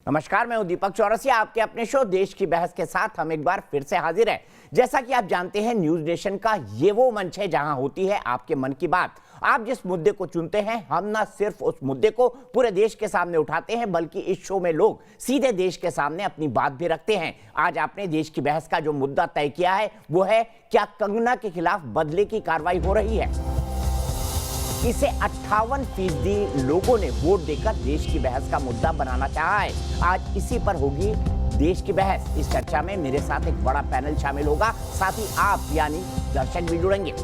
नमस्कार, मैं हूं दीपक चौरसिया। आपके अपने शो देश की बहस के साथ हम एक बार फिर से हाजिर हैं। जैसा कि आप जानते हैं, न्यूज नेशन का ये वो मंच है जहां होती है आपके मन की बात। आप जिस मुद्दे को चुनते हैं, हम ना सिर्फ उस मुद्दे को पूरे देश के सामने उठाते हैं, बल्कि इस शो में लोग सीधे देश के सामने अपनी बात भी रखते हैं। आज आपने देश की बहस का जो मुद्दा तय किया है वो है, क्या कंगना के खिलाफ बदले की कार्रवाई हो रही है। इसे 58% लोगों ने वोट देकर देश की बहस का मुद्दा बनाना चाहा है। आज इसी पर होगी देश की बहस। इस चर्चा में मेरे साथ एक बड़ा पैनल शामिल होगा, साथ ही आप यानी दर्शक भी जुड़ेंगे।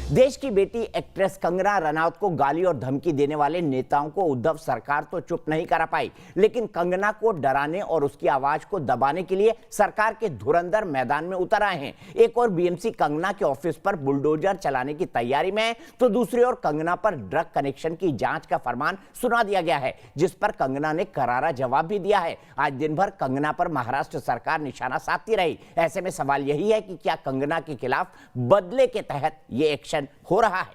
देश की बेटी एक्ट्रेस कंगना रनौत को गाली और धमकी देने वाले नेताओं को उद्धव सरकार तो चुप नहीं करा पाई, लेकिन कंगना को डराने और उसकी आवाज को दबाने के लिए सरकार के धुरंधर मैदान में उतर आए हैं। एक और बीएमसी कंगना के ऑफिस पर बुलडोजर चलाने की तैयारी में है, तो दूसरी ओर कंगना पर ड्रग कनेक्शन की जांच का फरमान सुना दिया गया है, जिस पर कंगना ने करारा जवाब भी दिया है। आज दिन भर कंगना पर महाराष्ट्र सरकार निशाना साधती रही। ऐसे में सवाल यही है कि क्या कंगना के खिलाफ बदले के तहत ये एक्शन हो रहा है।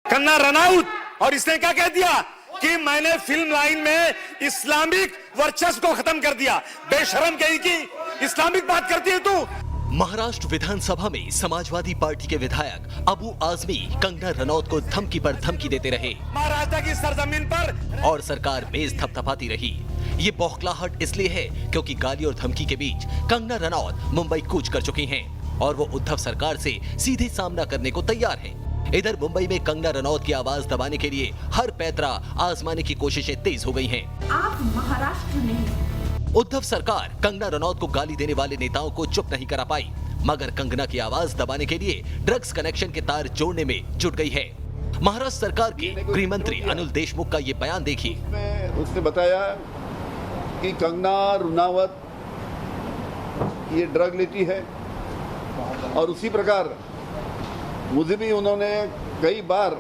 कंगना रनौत, और इसने क्या कह दिया कि मैंने फिल्म लाइन में इस्लामिक वर्चस्व को खत्म कर दिया। बेशरम कही कि इस्लामिक बात करती है तू। महाराष्ट्र विधानसभा में समाजवादी पार्टी के विधायक अबू आजमी कंगना रनौत को धमकी पर धमकी देते रहे। महाराष्ट्र की सरजमीन पर और सरकार बेस थपथपाती रही। ये बौखलाहट इसलिए है क्योंकि गाली और धमकी के बीच कंगना रनौत मुंबई कूच कर चुकी हैं और वो उद्धव सरकार से सीधे सामना करने को तैयार हैं। इधर मुंबई में कंगना रनौत की आवाज दबाने के लिए हर पैतरा आजमाने की कोशिशें तेज हो गई हैं। आप महाराष्ट्र नहीं। उद्धव सरकार कंगना रनौत को गाली देने वाले नेताओं को चुप नहीं करा पाई, मगर कंगना की आवाज दबाने के लिए ड्रग्स कनेक्शन के तार जोड़ने में जुट गई है। महाराष्ट्र सरकार के गृह मंत्री अनिल देशमुख का ये बयान देखिए। उसने बताया कि कंगना रनौत ये ड्रग लेती है और उसी प्रकार मुझे भी उन्होंने कई बार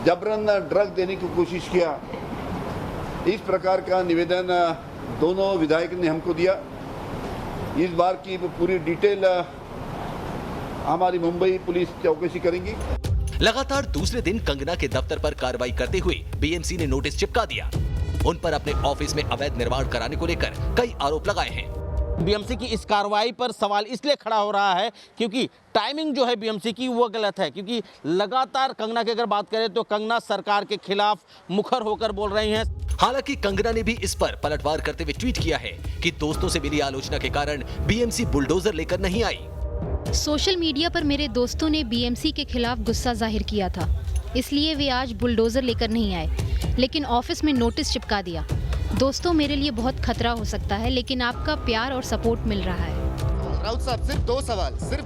जबरन ड्रग देने की कोशिश किया। इस प्रकार का निवेदन दोनों विधायक ने हमको दिया। इस बार की पूरी डिटेल हमारी मुंबई पुलिस चौकसी करेंगी। लगातार दूसरे दिन कंगना के दफ्तर पर कार्रवाई करते हुए बीएमसी ने नोटिस चिपका दिया। उन पर अपने ऑफिस में अवैध निर्माण कराने को लेकर कई आरोप लगाए हैं। बीएमसी की इस कार्रवाई पर सवाल इसलिए खड़ा हो रहा है क्योंकि टाइमिंग जो है बीएमसी की वो गलत है, क्योंकि लगातार कंगना की अगर बात करें तो कंगना सरकार के खिलाफ मुखर होकर बोल रही हैं। हालांकि कंगना ने भी इस पर पलटवार करते हुए ट्वीट किया है कि दोस्तों से मिली आलोचना के कारण बीएमसी बुलडोजर लेकर नहीं आई। सोशल मीडिया पर मेरे दोस्तों ने बीएमसी के खिलाफ गुस्सा जाहिर किया था, इसलिए वे आज बुलडोजर लेकर नहीं आए, लेकिन ऑफिस में नोटिस चिपका दिया। दोस्तों, मेरे लिए बहुत खतरा हो सकता है, लेकिन आपका प्यार और सपोर्ट मिल रहा है। राउत साहब, सिर्फ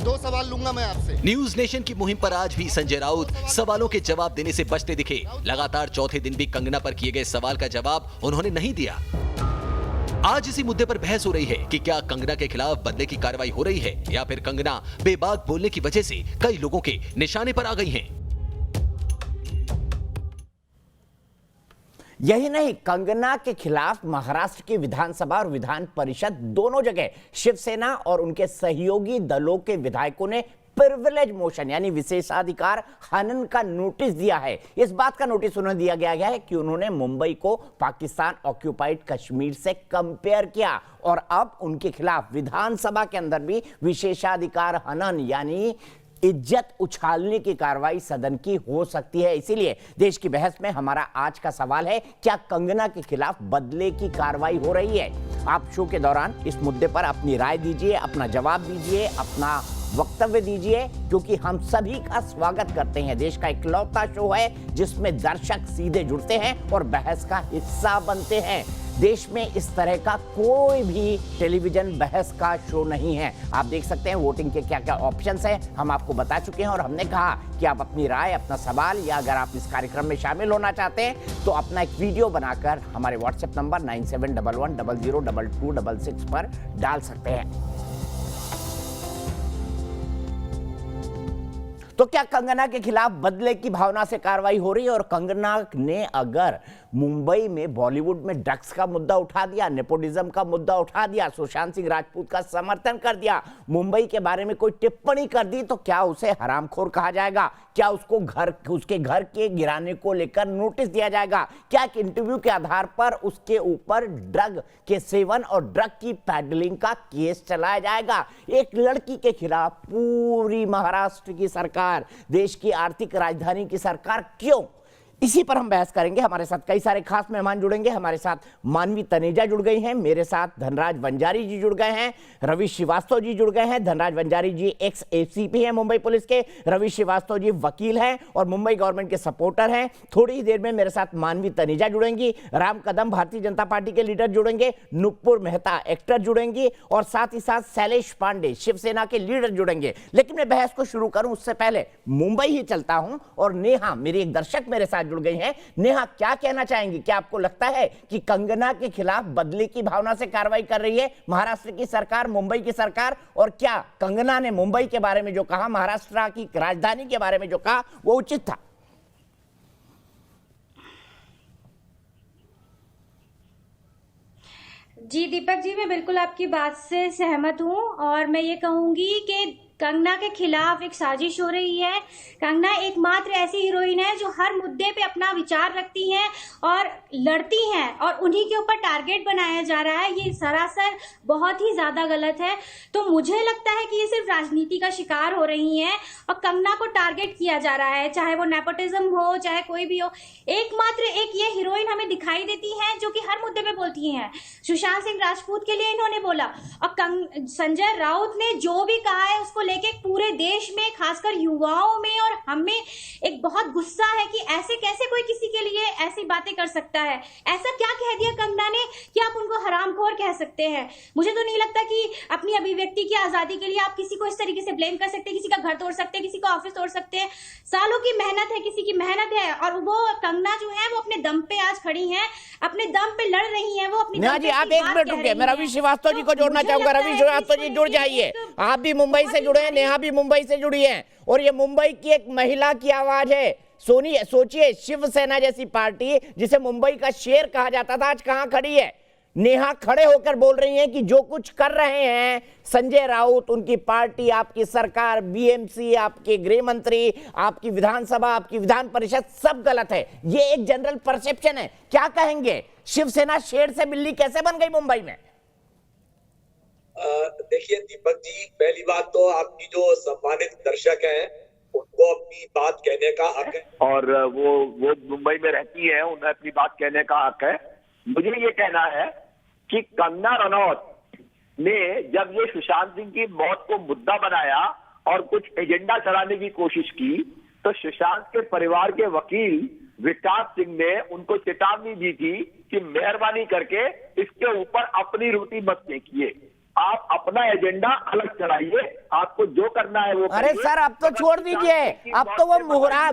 दो सवाल लूंगा मैं आपसे। न्यूज नेशन की मुहिम पर आज भी संजय राउत सवालों के जवाब देने से बचते दिखे। लगातार चौथे दिन भी कंगना पर किए गए सवाल का जवाब उन्होंने नहीं दिया। आज इसी मुद्दे पर बहस हो रही है कि क्या कंगना के खिलाफ बदले की कार्रवाई हो रही है या फिर कंगना बेबाक बोलने की वजह से कई लोगों के निशाने पर आ गई हैं। यही नहीं, कंगना के खिलाफ महाराष्ट्र की विधानसभा और विधान परिषद दोनों जगह शिवसेना और उनके सहयोगी दलों के विधायकों ने प्रिविलेज मोशन यानी विशेषाधिकार हनन का नोटिस दिया है। इस बात का नोटिस उन्हें दिया गया है कि उन्होंने मुंबई को पाकिस्तान ऑक्यूपाइड कश्मीर से कंपेयर किया और अब उनके खिलाफ विधानसभा के अंदर भी विशेषाधिकार हनन यानी इज्जत उछालने की कार्रवाई सदन की हो सकती है। इसीलिए देश की बहस में हमारा आज का सवाल है, क्या कंगना के खिलाफ बदले की कार्रवाई हो रही है। आप शो के दौरान इस मुद्दे पर अपनी राय दीजिए, अपना जवाब दीजिए, अपना वक्तव्य दीजिए, क्योंकि हम सभी का स्वागत करते हैं। देश का इकलौता शो है जिसमें दर्शक सीधे जुड़ते हैं और बहस का हिस्सा बनते हैं। देश में इस तरह का कोई भी टेलीविजन बहस का शो नहीं है। आप देख सकते हैं वोटिंग के क्या क्या ऑप्शंस हैं, हम आपको बता चुके हैं और हमने कहा कि आप अपनी राय, अपना सवाल या अगर आप इस कार्यक्रम में शामिल होना चाहते हैं तो अपना एक वीडियो बनाकर हमारे व्हाट्सएप नंबर 9711002266 पर डाल सकते हैं। तो क्या कंगना के खिलाफ बदले की भावना से कार्रवाई हो रही है और कंगना ने अगर मुंबई में बॉलीवुड में ड्रग्स का मुद्दा उठा दिया, नेपोटिज्म का मुद्दा उठा दिया, सुशांत सिंह राजपूत का समर्थन कर दिया, मुंबई के बारे में कोई टिप्पणी कर दी, तो क्या उसे हरामखोर कहा जाएगा? क्या उसको उसके घर के गिराने को लेकर नोटिस दिया जाएगा? क्या एक इंटरव्यू के आधार पर उसके ऊपर ड्रग के सेवन और ड्रग की पैडलिंग का केस चलाया जाएगा? एक लड़की के खिलाफ पूरी महाराष्ट्र की सरकार, देश की आर्थिक राजधानी की सरकार, क्यों? इसी पर हम बहस करेंगे। हमारे साथ कई सारे खास मेहमान जुड़ेंगे। हमारे साथ मानवी तनेजा जुड़ गई हैं, मेरे साथ धनराज वंजारी जी जुड़ गए हैं, रवि श्रीवास्तव जी जुड़ गए हैं। धनराज वंजारी जी एक्स एसीपी हैं मुंबई पुलिस के, रवि श्रीवास्तव जी वकील हैं और मुंबई गवर्नमेंट के सपोर्टर हैं। थोड़ी ही देर में मेरे साथ मानवी तनेजा जुड़ेंगी, राम कदम भारतीय जनता पार्टी के लीडर जुड़ेंगे, नुपुर मेहता एक्टर जुड़ेंगी और साथ ही साथ शैलेश पांडे शिवसेना के लीडर जुड़ेंगे। लेकिन मैं बहस को शुरू करूं उससे पहले मुंबई ही चलता हूं और नेहा मेरी एक दर्शक मेरे साथ जुड़ गई हैं। नेहा, क्या कहना चाहेंगी? क्या आपको लगता है कि कंगना के खिलाफ बदले की भावना से कार्रवाई कर रही है महाराष्ट्र की सरकार, मुंबई की सरकार? और क्या कंगना ने मुंबई के बारे में जो कहा, महाराष्ट्र की राजधानी के बारे में जो कहा, वो उचित था? जी दीपक जी, मैं बिल्कुल आपकी बात से सहमत हूँ और मैं ये कहूँगी कि कंगना के खिलाफ एक साजिश हो रही है। कंगना एकमात्र ऐसी हीरोइन है जो हर मुद्दे पे अपना विचार रखती हैं और लड़ती हैं और उन्हीं के ऊपर टारगेट बनाया जा रहा है। ये सरासर बहुत ही ज़्यादा गलत है। तो मुझे लगता है कि ये सिर्फ राजनीति का शिकार हो रही हैं और कंगना को टारगेट किया जा रहा है, चाहे वो नेपोटिज्म हो, चाहे कोई भी हो। एकमात्र एक ये हीरोइन हमें दिखाई देती हैं जो कि हर मुद्दे पे बोलती हैं। सुशांत सिंह राजपूत के लिए इन्होंने बोला और संजय राउत ने जो भी कहा है उसको लेके पूरे देश में, खासकर युवाओं में और हमें एक बहुत गुस्सा है कि ऐसे कैसे कोई किसी के लिए ऐसी बातें कर सकता है। ऐसा क्या कह दिया कंगना ने कि आप उनको हरामखोर कह सकते हैं? मुझे तो नहीं लगता कि अपनी अभिव्यक्ति की आजादी के लिए आप किसी को इस तरीके से ब्लेम कर सकते हैं। किसी का घर तोड़ सकते हैं, किसी का ऑफिस तोड़ सकते हैं। सालों की मेहनत है, किसी की मेहनत है और वो कंगना जो है वो अपने दम पे आज खड़ी है, अपने दम पे लड़ रही है। वो अपनी जी आप एक मिनट रुकिए, मैं रवि श्रीवास्तव जी को जोड़ना चाहूंगा। रवि श्रीवास्तव जी जुड़ जाइए, आप भी मुंबई से जुड़े हैं, नेहा भी मुंबई से जुड़ी है और ये मुंबई की एक महिला की आवाज है। सोचिए, शिवसेना जैसी पार्टी जिसे मुंबई का शेर कहा जाता था, आज कहां खड़ी है? नेहा खड़े होकर बोल रही हैं कि जो कुछ कर रहे हैं संजय राउत, उनकी पार्टी, आपकी सरकार, बीएमसी, आपके गृह मंत्री, आपकी विधानसभा, आपकी विधान परिषद, सब गलत है। ये एक जनरल परसेप्शन है। क्या कहेंगे, शिवसेना शेर से बिल्ली कैसे बन गई मुंबई में? देखिए दीपक जी, पहली बात तो आपकी जो सम्मानित दर्शक हैं उनको अपनी बात कहने का हक है और वो मुंबई में रहती हैं, उन्हें अपनी बात कहने का हक है। मुझे ये कहना है कि कंगना रनौत ने जब ये सुशांत सिंह की मौत को मुद्दा बनाया और कुछ एजेंडा चलाने की कोशिश की, तो सुशांत के परिवार के वकील विकास सिंह ने उनको चेतावनी दी थी कि मेहरबानी करके इसके ऊपर अपनी रोटी मत फेंकिए, आप अपना एजेंडा अलग चलाइए, आपको जो करना है वो अरे सर, अब तो छोड़ दीजिए, अब तो वो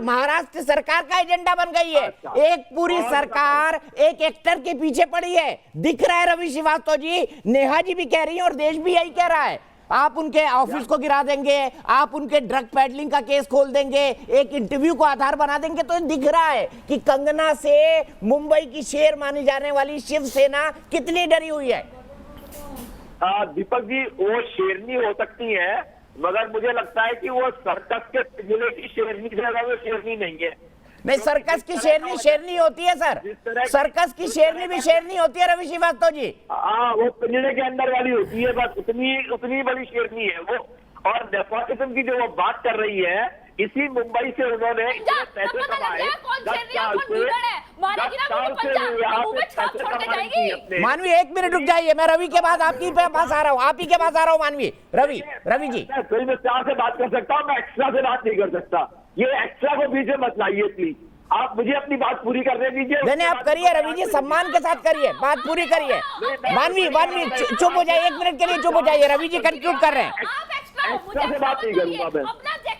महाराष्ट्र सरकार का एजेंडा बन गई है। एक पूरी सरकार एक एक्टर के पीछे पड़ी है, दिख रहा है रवि श्रीवास्तव जी, नेहा जी भी कह रही है और देश भी यही कह रहा है। आप उनके ऑफिस को गिरा देंगे, आप उनके ड्रग पैडलिंग का केस खोल देंगे, एक इंटरव्यू को आधार बना देंगे, तो दिख रहा है कि कंगना से मुंबई की शेर मानी जाने वाली शिवसेना कितनी डरी हुई है। दीपक जी, वो शेरनी हो सकती है, मगर मुझे लगता है कि वो सर्कस के पिंजरे की शेरनी जगह वो शेरनी नहीं है। नहीं, सर्कस की शेरनी शेरनी होती है सर, सर्कस की शेरनी भी शेरनी होती है रवि श्रीवास्तव जी। हाँ, वो पिंजरे के अंदर वाली होती है, बस उतनी बड़ी शेरनी है वो। और नेपोटिज्म की जो वो बात कर रही है, इसी मुंबई से उन्होंने इतने पैसे कमाए, 10 साल से मानवी एक मिनट रुक जाइए, मैं रवि के बाद आपकी पास आ रहा हूँ, आप ही के पास आ रहा हूँ मानवी। रवि जी, फिल्म स्टार से बात कर सकता हूँ, मैं एक्स्ट्रा से बात नहीं कर सकता। ये एक्स्ट्रा को बीच में मत लाइए प्लीज, आप मुझे अपनी बात पूरी करने दीजिए। नहीं, आप करिए रवि जी, सम्मान के साथ करिए, बात पूरी करिए। मानवी चुप हो जाइए, 1 मिनट के लिए चुप हो जाइए, रवि जी कंक्लूड कर रहे हैं। एक्स्ट्रा से बात नहीं करूंगा मैं।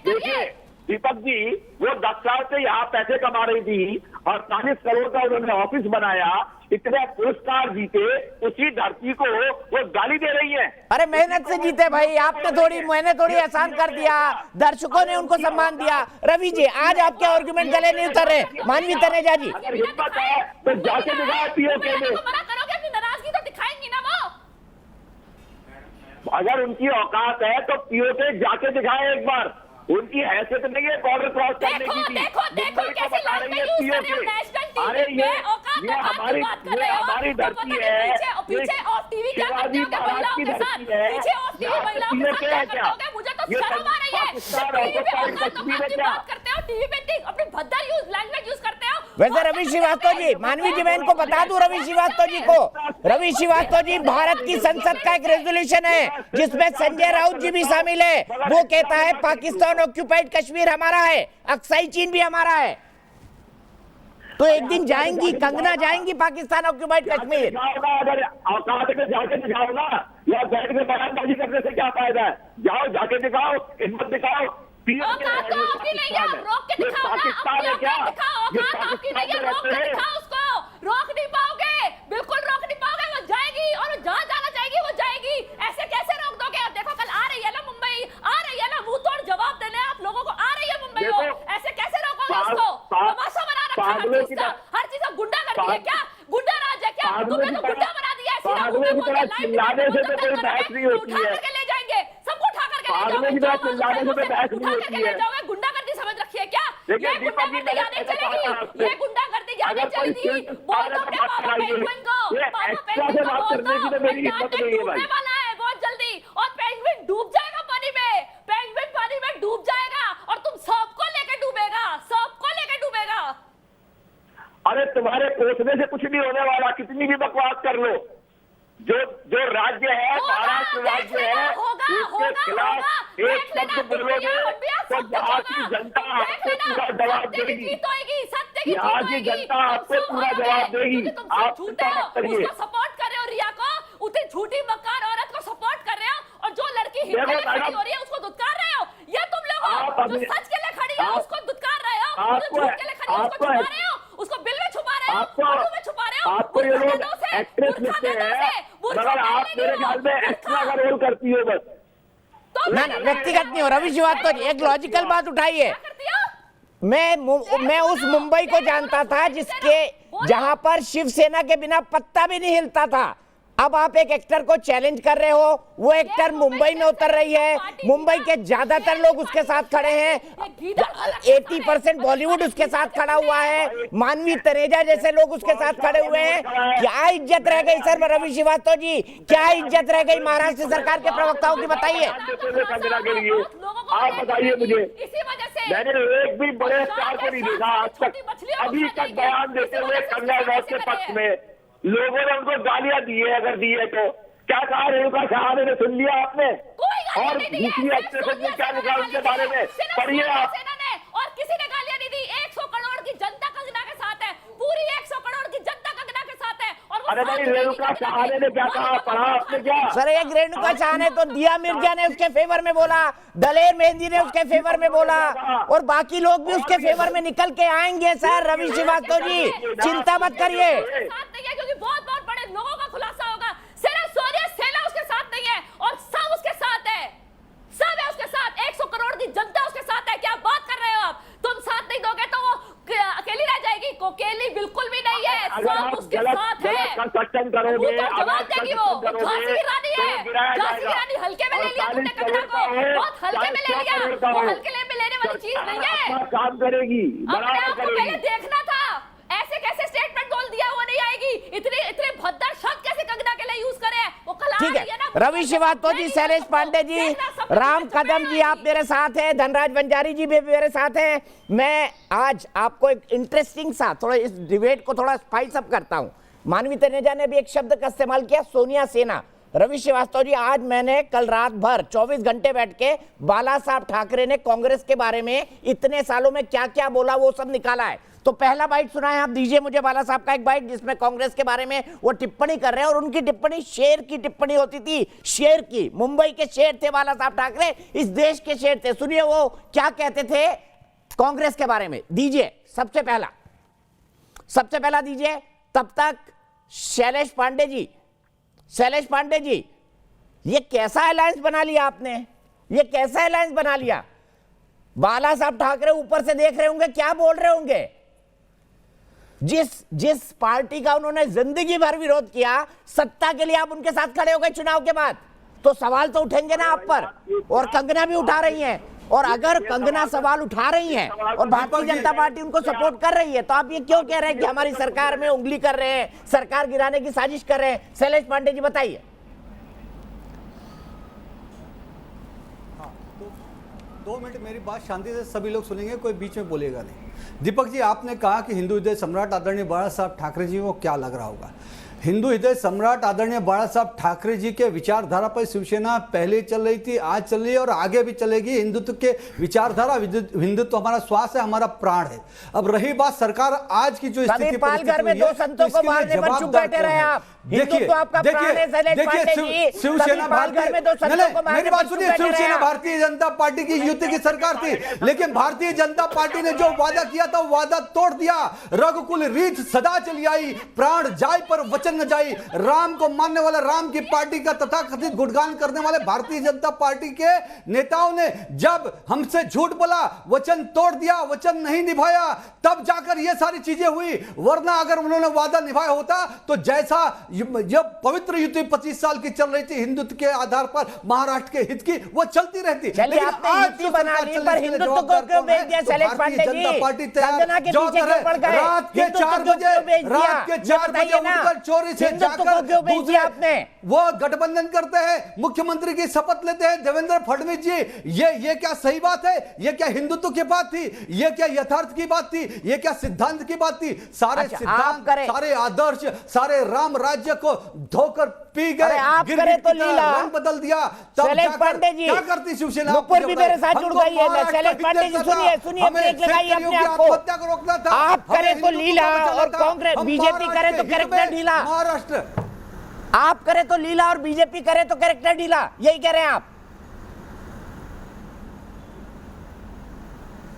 देखिए, दीपक जी वो 10 साल से यहाँ पैसे कमा रही थी और 40 करोड़ का उन्होंने ऑफिस बनाया, इतने पुरस्कार जीते, उसी धरती को वो गाली दे रही है। अरे मेहनत से जीते भाई, आपने थोड़ी मेहनत थोड़ी आसान कर दिया, दर्शकों ने उनको सम्मान दिया। रवि जी आज आपके आर्गुमेंट गले नहीं उतर रहे। मानवी तनेजा जी, अगर हिम्मत है तो जाके दिखाओ पीओके में, मना करोगे, अपनी नाराजगी तो दिखाएंगी ना वो। अगर उनकी औकात है तो पीओके जाके दिखाए एक बार। उनकी हैसियत नहीं है बॉर्डर क्रॉस करने की भी। देखो कैसे बता रही है पीओके। अरे ये हमारी धरती है, पीछे और टीवी क्या करते हो महाराज की धरती है, पीओके है क्या? मुझे तो शर्म आ रही है। टीवी पे बात करते हो, टीवी पे अपनी भद्दा लैंग्वेज यूज करते हो। वैसे रवि श्रीवास्तव जी, मानवी जी मैं इनको बता दूं रवि श्रीवास्तव जी को, रवि श्रीवास्तव जी भारत की संसद का एक रेजोल्यूशन है जिसमें संजय राउत जी भी शामिल है। वो कहता है पाकिस्तान ऑक्यूपाइड कश्मीर हमारा है, अक्साई चीन भी हमारा है। तो एक दिन जाएंगी, कंगना जाएंगी पाकिस्तान ऑक्यूपाइड कश्मीर। अगर औकात में जाके दिखाओ ना, या बैठ के बयानबाजी करने से क्या फायदा है? जाओ जाके दिखाओ, हिम्मत दिखाओ। औकात तो आपकी नहीं है, आप रोक के दिखाओ ना, पाकिस्तान है क्या? औकात आपकी नहीं है, रोक के दिखाओ उसको। रोक नहीं पाओगे, बिल्कुल रोक नहीं पाओगे। वो जाएगी और जहाँ जाना चाहेगी वो जाएगी। ऐसे कैसे रोक दोगे? अब देखो कल आ रही है ना मुंबई, आ रही है ना, मुंह तोड़ जवाब देने आप लोगों को आ रही है मुंबई को। ऐसे कैसे रोकोगे उसको? तमाशा बना रखा है हर चीज का। गुंडा कर दिया क्या? गुंडा राज है क्या? तुमने तो गुंडा बना दिया। चिल्लाने से तो कोई बहस नहीं होती है। ले जाएंगे सबको, उठा करके ले जाओगे। गुंडागर्दी समझ रखी है क्या? ये गुंडागर्दी याद नहीं चलेगी, ये गुंडागर्दी याद नहीं चलेगी। बोल दो अपने पापा पेंगुइन को, पापा पेंगुइन को बोल दो, डूबने वाला है बहुत जल्दी और पेंगुइन डूब जाएगा पानी में। पेंगुइन पानी में डूब जाएगा और तुम सबको लेके डूबेगा, सबको लेके डूबेगा। अरे तुम्हारे कोसने से कुछ नहीं होने वाला, कितनी भी बकवास कर लो। जो राज्य है, महाराष्ट्र राज्य है, उसके खिलाफ एक शब्द बोलोगे तो यहाँ की जनता आपको पूरा जवाब देगी। यहाँ की जनता आपको पूरा जवाब देगी। आप चिंता मत करिए। सपोर्ट कर रहे हो रिया को, उतनी झूठी मक्कार औरत को सपोर्ट कर रहे हो, और जो लड़की हिंदी खड़ी हो रही है उसको दुत्कार रहे हो। ये तुम लोग जो सच के लिए खड़ी है उसको दुत्कार रहे हो, जो झूठ के लिए खड़ी है उसको छुपा रहे हो, उसको बिल में छुपा रहे हो, बालों में छुपा रहे हो। आपको ये लोग एक्ट्रेस लिखते हैं, मगर आप मेरे ख्याल में एक्स्ट्रा का रोल करती हो बस। ना ना व्यक्तिगत नहीं हो रवि श्रीवास्तव जी, एक लॉजिकल बात उठाइए। मैं उस मुंबई को जानता था जिसके जहां पर शिवसेना के बिना पत्ता भी नहीं हिलता था। अब आप एक एक्टर को चैलेंज कर रहे हो, वो एक्टर मुंबई में उतर रही है, मुंबई के ज्यादातर लोग उसके साथ खड़े हैं, 80% बॉलीवुड उसके साथ खड़ा हुआ है, मानवी तनेजा जैसे लोग उसके साथ खड़े हुए हैं। क्या इज्जत रह गई सर रवि श्रीवास्तव जी, क्या इज्जत रह गई महाराष्ट्र सरकार के प्रवक्ताओं की? बताइए आप बताइए मुझे। मैंने एक भी बड़े स्टार को नहीं देखा आज तक, अभी तक बयान देते हुए कंगना रनौत के पक्ष में। लोगों ने उनको गालियां दी है, अगर दी है तो क्या कहा रेणुका साहब ने? सुन लिया आपने? और दूसरी एक्ट्रेस ने क्या लिखा उनके बारे में पढ़िए आप। और किसी ने गालियां नहीं दी। 100 करोड़ की जनता कंगना के साथ है, पूरी 100 करोड़ की जनता कंगना के साथ है। और अरे भाई रेणुका सहाने ने क्या कहा, पढ़ा आपने क्या? सर एक रेणुका सहाने तो दिया मिर्जा ने उसके फेवर में बोला, दलेर मेहंदी ने उसके फेवर में बोला, और बाकी लोग भी उसके फेवर में निकल के आएंगे। सर रवि श्रीवास्तव जी चिंता मत करिए। क्योंकि बहुत बड़े लोगों का खुलासा होगा। सिर्फ सोनिया सेना उसके साथ नहीं है और सब उसके साथ है, सब है उसके साथ। 100 करोड़ की जनता उसके साथ है। क्या बात कर रहे हो आप? तुम साथ नहीं दोगे तो वो अकेली रह जाएगी। अकेली बिल्कुल भी नहीं है, सब उसके साथ है। कंस्ट्रक्शन करोगे, जवाब देगी वो। झांसी की रानी है, झांसी की रानी हल्के में ले लिया तुमने कंगना को, बहुत हल्के में ले लिया। वो हल्के में लेने वाली चीज नहीं है। काम करेगी, अपने आप को पहले देखना था। ऐसे कैसे स्टेटमेंट बोल दिया वो नहीं आएगी। इतने भद्दा शब्द कैसे कंगना के लिए यूज करे? वो कल आ रही है ना। रवि श्रीवास्तव जी, शैलेश पांडे जी, राम कदम जी आप मेरे साथ हैं, धनराज बंजारी जी भी मेरे साथ हैं। मैं आज आपको एक इंटरेस्टिंग सा थोड़ा इस डिबेट को थोड़ा स्पाइस अप करता हूं। मानवी तनेजा ने भी एक शब्द का इस्तेमाल किया, सोनिया सेना। रवि श्रीवास्तव जी आज मैंने कल रात भर 24 घंटे बैठ के बाला साहब ठाकरे ने कांग्रेस के बारे में इतने सालों में क्या क्या बोला वो सब निकाला है। तो पहला बाइट सुना है, आप दीजिए मुझे बाला साहब का एक बाइट जिसमें कांग्रेस के बारे में वो टिप्पणी कर रहे हैं, और उनकी टिप्पणी शेर की टिप्पणी होती थी, शेर की। मुंबई के शेर थे बाला साहब ठाकरे, इस देश के शेर थे। सुनिए वो क्या कहते थे कांग्रेस के बारे में दीजिए सबसे पहला दीजिए। तब तक शैलेश पांडे जी, ये कैसा अलायंस बना लिया आपने? ये कैसा अलायंस बना लिया? बाला साहब ठाकरे ऊपर से देख रहे होंगे, क्या बोल रहे होंगे? जिस पार्टी का उन्होंने जिंदगी भर विरोध किया, सत्ता के लिए आप उनके साथ खड़े हो गए चुनाव के बाद, तो सवाल तो उठेंगे ना आप पर। और कंगना भी उठा रही हैं, और अगर कंगना सवाल उठा रही हैं और भारतीय जनता पार्टी उनको सपोर्ट कर रही है, तो आप ये क्यों कह रहे हैं कि हमारी सरकार में उंगली कर रहे हैं, सरकार गिराने की साजिश कर रहे हैं? शैलेश पांडे जी बताइए। 2 मिनट मेरी बात शांति से सभी लोग सुनेंगे, कोई बीच में बोलेगा नहीं। दीपक जी, आपने कहा कि हिंदू हृदय सम्राट आदरणीय बाला साहब ठाकरे जी को क्या लग रहा होगा। हिंदू हृदय सम्राट आदरणीय बाला साहब ठाकरे जी के विचारधारा पर शिवसेना पहले चल रही थी, आज चल रही है और आगे भी चलेगी। हिंदुत्व के विचारधारा, हिंदुत्व हमारा श्वास है, हमारा प्राण है। अब रही बात सरकार आज की जो स्थिति पालघर में 2 संतों को मारने पर चुप बैठे रहे आप। देखिए शिवसेना मेरी बात सुनिए, शिवसेना भारतीय जनता पार्टी की युति की सरकार थी, लेकिन भारतीय जनता पार्टी ने जो वादा किया था वो वादा तोड़ दिया। रघुकुल रीत सदा चली आई, प्राण जाय पर वचन न जाई। राम को मानने वाला, राम की पार्टी का तथाकथित गुणगान करने वाले भारतीय जनता पार्टी के नेताओं ने जब हमसे झूठ बोला, वचन तोड़ दिया, वचन नहीं निभाया, तब जाकर ये सारी चीजें हुई। वरना अगर उन्होंने वादा निभाया होता तो जैसा जब पवित्र युति 25 साल की चल रही थी हिंदुत्व के आधार पर, महाराष्ट्र के हित की, वो चलती रहती। चलिए आपने युति बना ली, पर हिंदुत्व को क्यों भेज दिया शैलेश पांडे जी? कंगना के पीछे क्यों पड़ गए? रात के 4 बजे उठकर चोरी से जाकर दूसरे आपने वो गठबंधन करते हैं, मुख्यमंत्री की शपथ लेते हैं देवेंद्र फडणवीस जी। ये क्या सही बात है? ये क्या हिंदुत्व की बात थी? ये क्या यथार्थ की बात थी? ये क्या सिद्धांत की बात थी? सारे सिद्धांत, सारे आदर्श, सारे राम राज्य को धोकर पी गए। आप करें तो लीला, रंग बदल दिया। शैलेश पांडे जी क्या करती शिवसेना? नुपुर भी मेरे साथ जुड़ गई है। शैलेश पांडे जी सुनिए, ब्रेक लगाइए अपने आप को। आप करें तो लीला और कांग्रेस बीजेपी करे तो कैरेक्टर ढीला। महाराष्ट्र आप करें तो लीला और बीजेपी करे तो कैरेक्टर ढीला, यही कह रहे हैं आप?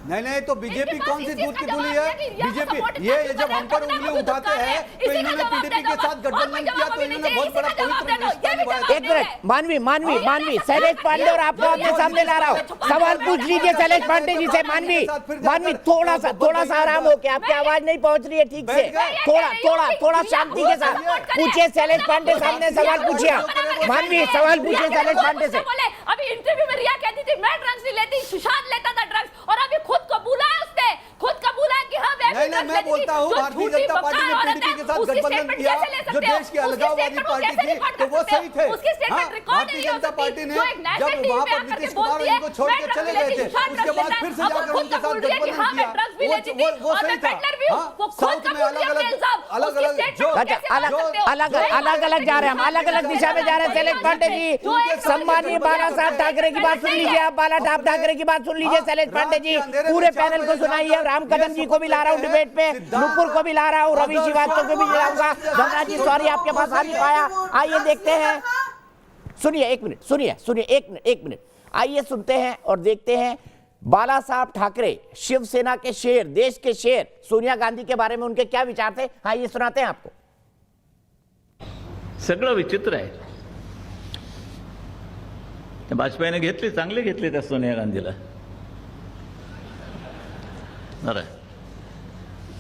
नहीं, तो बीजेपी कौन सी दूध की धुली है? बीजेपी ये जब हम पर उंगली उठाते हैं तो इन्होंने पीडीपी के साथ गठबंधन किया, तो इन्होंने बहुत बड़ा पवित्र रिश्ता निभाया। एक मिनट, मानवी, शैलेश पांडे और आपको आपके सामने ला रहा हूँ, सवाल पूछ लीजिए शैलेश पांडे जी से। मानवी थोड़ा सा आराम हो के, आपकी आवाज नहीं पहुंच रही है ठीक से, थोड़ा शांति के साथ पूछिए। शैलेश पांडे सामने सवाल पूछिए। मानवी सवाल पूछिए शैलेश पांडे से। अभी इंटरव्यू में रिया कहती थी मैं ड्रग्स नहीं लेती, सुशांत लेता था ड्रग्स, और अभी खुद कबूला है उसने, खुद कबूला है कि हाँ मैं बोलता हूँ भारतीय जनता पार्टी ने पीडीपी के साथ गठबंधन किया, जो देश की अलगाववादी पार्टी थी, तो वो सही थे। भारतीय जनता पार्टी ने जब वहां पर नीतीश कुमार इनको छोड़ के चले गए थे, उसके बाद फिर से जाकर उनके साथ गठबंधन किया, वो सही था। साउथ में अलग जा रहे हैं हम, अलग दिशा में जा रहे हैं। शैलेश पांडे जी, सम्मानीय बाला साहब ठाकरे की बात सुन लीजिए, आप बाला साहब ठाकरे की बात सुन लीजिए। शैलेश पांडे जी पूरे पैनल को सुनाइए। राम कदम जी को भी ला रहा हूँ डिबेट पे, नुपुर को भी ला रहा हूँ, रवि श्रीवास्तव को भी लाऊंगा। गंगा जी सॉरी आपके पास आ नहीं पाया। आइए देखते हैं, सुनिए एक मिनट, आइए सुनते हैं और देखते हैं बाला साहब ठाकरे, शिवसेना के शेर, देश के शेर, सोनिया गांधी के बारे में उनके क्या विचार थे। आइए सुनाते हैं आपको। सगळं विचित्र आहे। वाजपेयीने घेतली, चांगले घेतले त्या सोनिया गांधीला। बरं,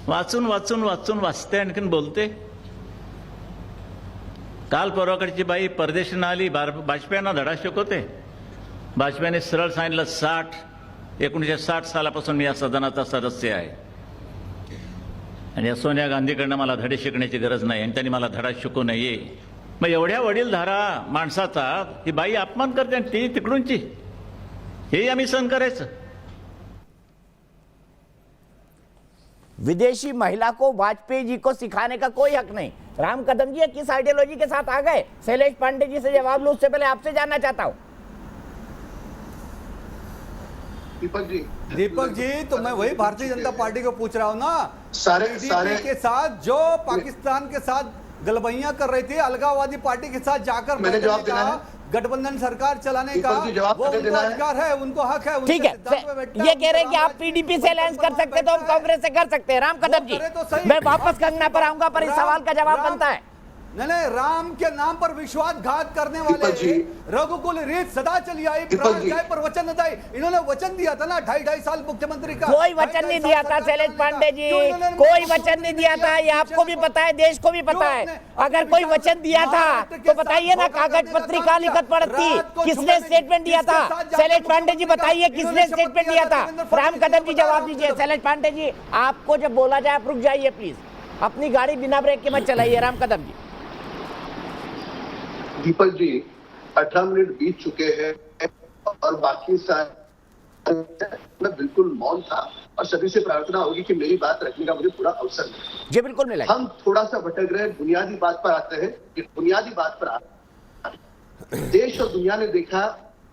वाचून वाचते, आणखीन बोलते। काल परवाकडची बाई परदेशानं आली, वाजपेयींना धडा शिकवते। वाजपेयींनी सरळ सांगितलं 1960 सालापासून मी या सदनाचा सदस्य आहे आणि या सोनिया गांधीकडनं मला धडे शिकण्याची गरज नाही आणि त्यांनी मला धडा शिकवू नये। मग एवढ्या वडीलधारा माणसाचा ही बाई अपमान करते आणि ती तिकडूनची, हे आम्ही सहन करायचं? विदेशी महिला को वाजपेयी जी को सिखाने का कोई हक नहीं। राम कदम जी किस आइडियोलॉजी के साथ आ गए? शैलेश पांडे जी से जवाब लूं, उससे पहले आपसे जानना चाहता हूं। दीपक जी तो मैं वही भारतीय जनता पार्टी को पूछ रहा हूँ ना, सारे के साथ जो पाकिस्तान के साथ गलबैयां कर रही थी अलगाववादी पार्टी के साथ जाकर मैंने जवाब देना है। गठबंधन सरकार चलाने का जवाब वो उनको देना है। अधिकार है, उनको हक है। ठीक है, ये कह रहे हैं कि आप पीडीपी से अलायंस कर सकते तो हम कांग्रेस से कर सकते हैं। राम कदम जी, मैं वापस कंगना पर आऊंगा, पर इस सवाल का जवाब बनता है। नहीं, राम के नाम पर विश्वासघात करने वाले रघुकुल रीत सदा चली आई, प्राण जाए पर वचन न जाए। इन्होंने वचन दिया था ना 2.5 साल मुख्यमंत्री का। कोई वचन नहीं दिया था शैलेश पांडे जी, कोई वचन नहीं दिया था। ये आपको भी पता है, देश को भी पता है। अगर कोई वचन दिया था तो बताइए ना, कागज पत्रिका लिखत पड़ती, किसने स्टेटमेंट दिया था? शैलेश पांडे जी बताइए, किसने स्टेटमेंट दिया था? राम कदम जी जवाब दीजिए। शैलेश पांडे जी, आपको जब बोला जाए आप रुक जाइए प्लीज, अपनी गाड़ी बिना ब्रेक के मत चलाइए। राम कदम जी। दीपक जी, 18 मिनट बीत चुके हैं और बाकी सारे मैं बिल्कुल मौन था और सभी से प्रार्थना होगी कि मेरी बात रखने का मुझे पूरा अवसर मिले। जी बिल्कुल मिला। हम थोड़ा सा भटक रहे, बुनियादी बात पर आते हैं। बुनियादी बात पर आते हैं। देश और दुनिया ने देखा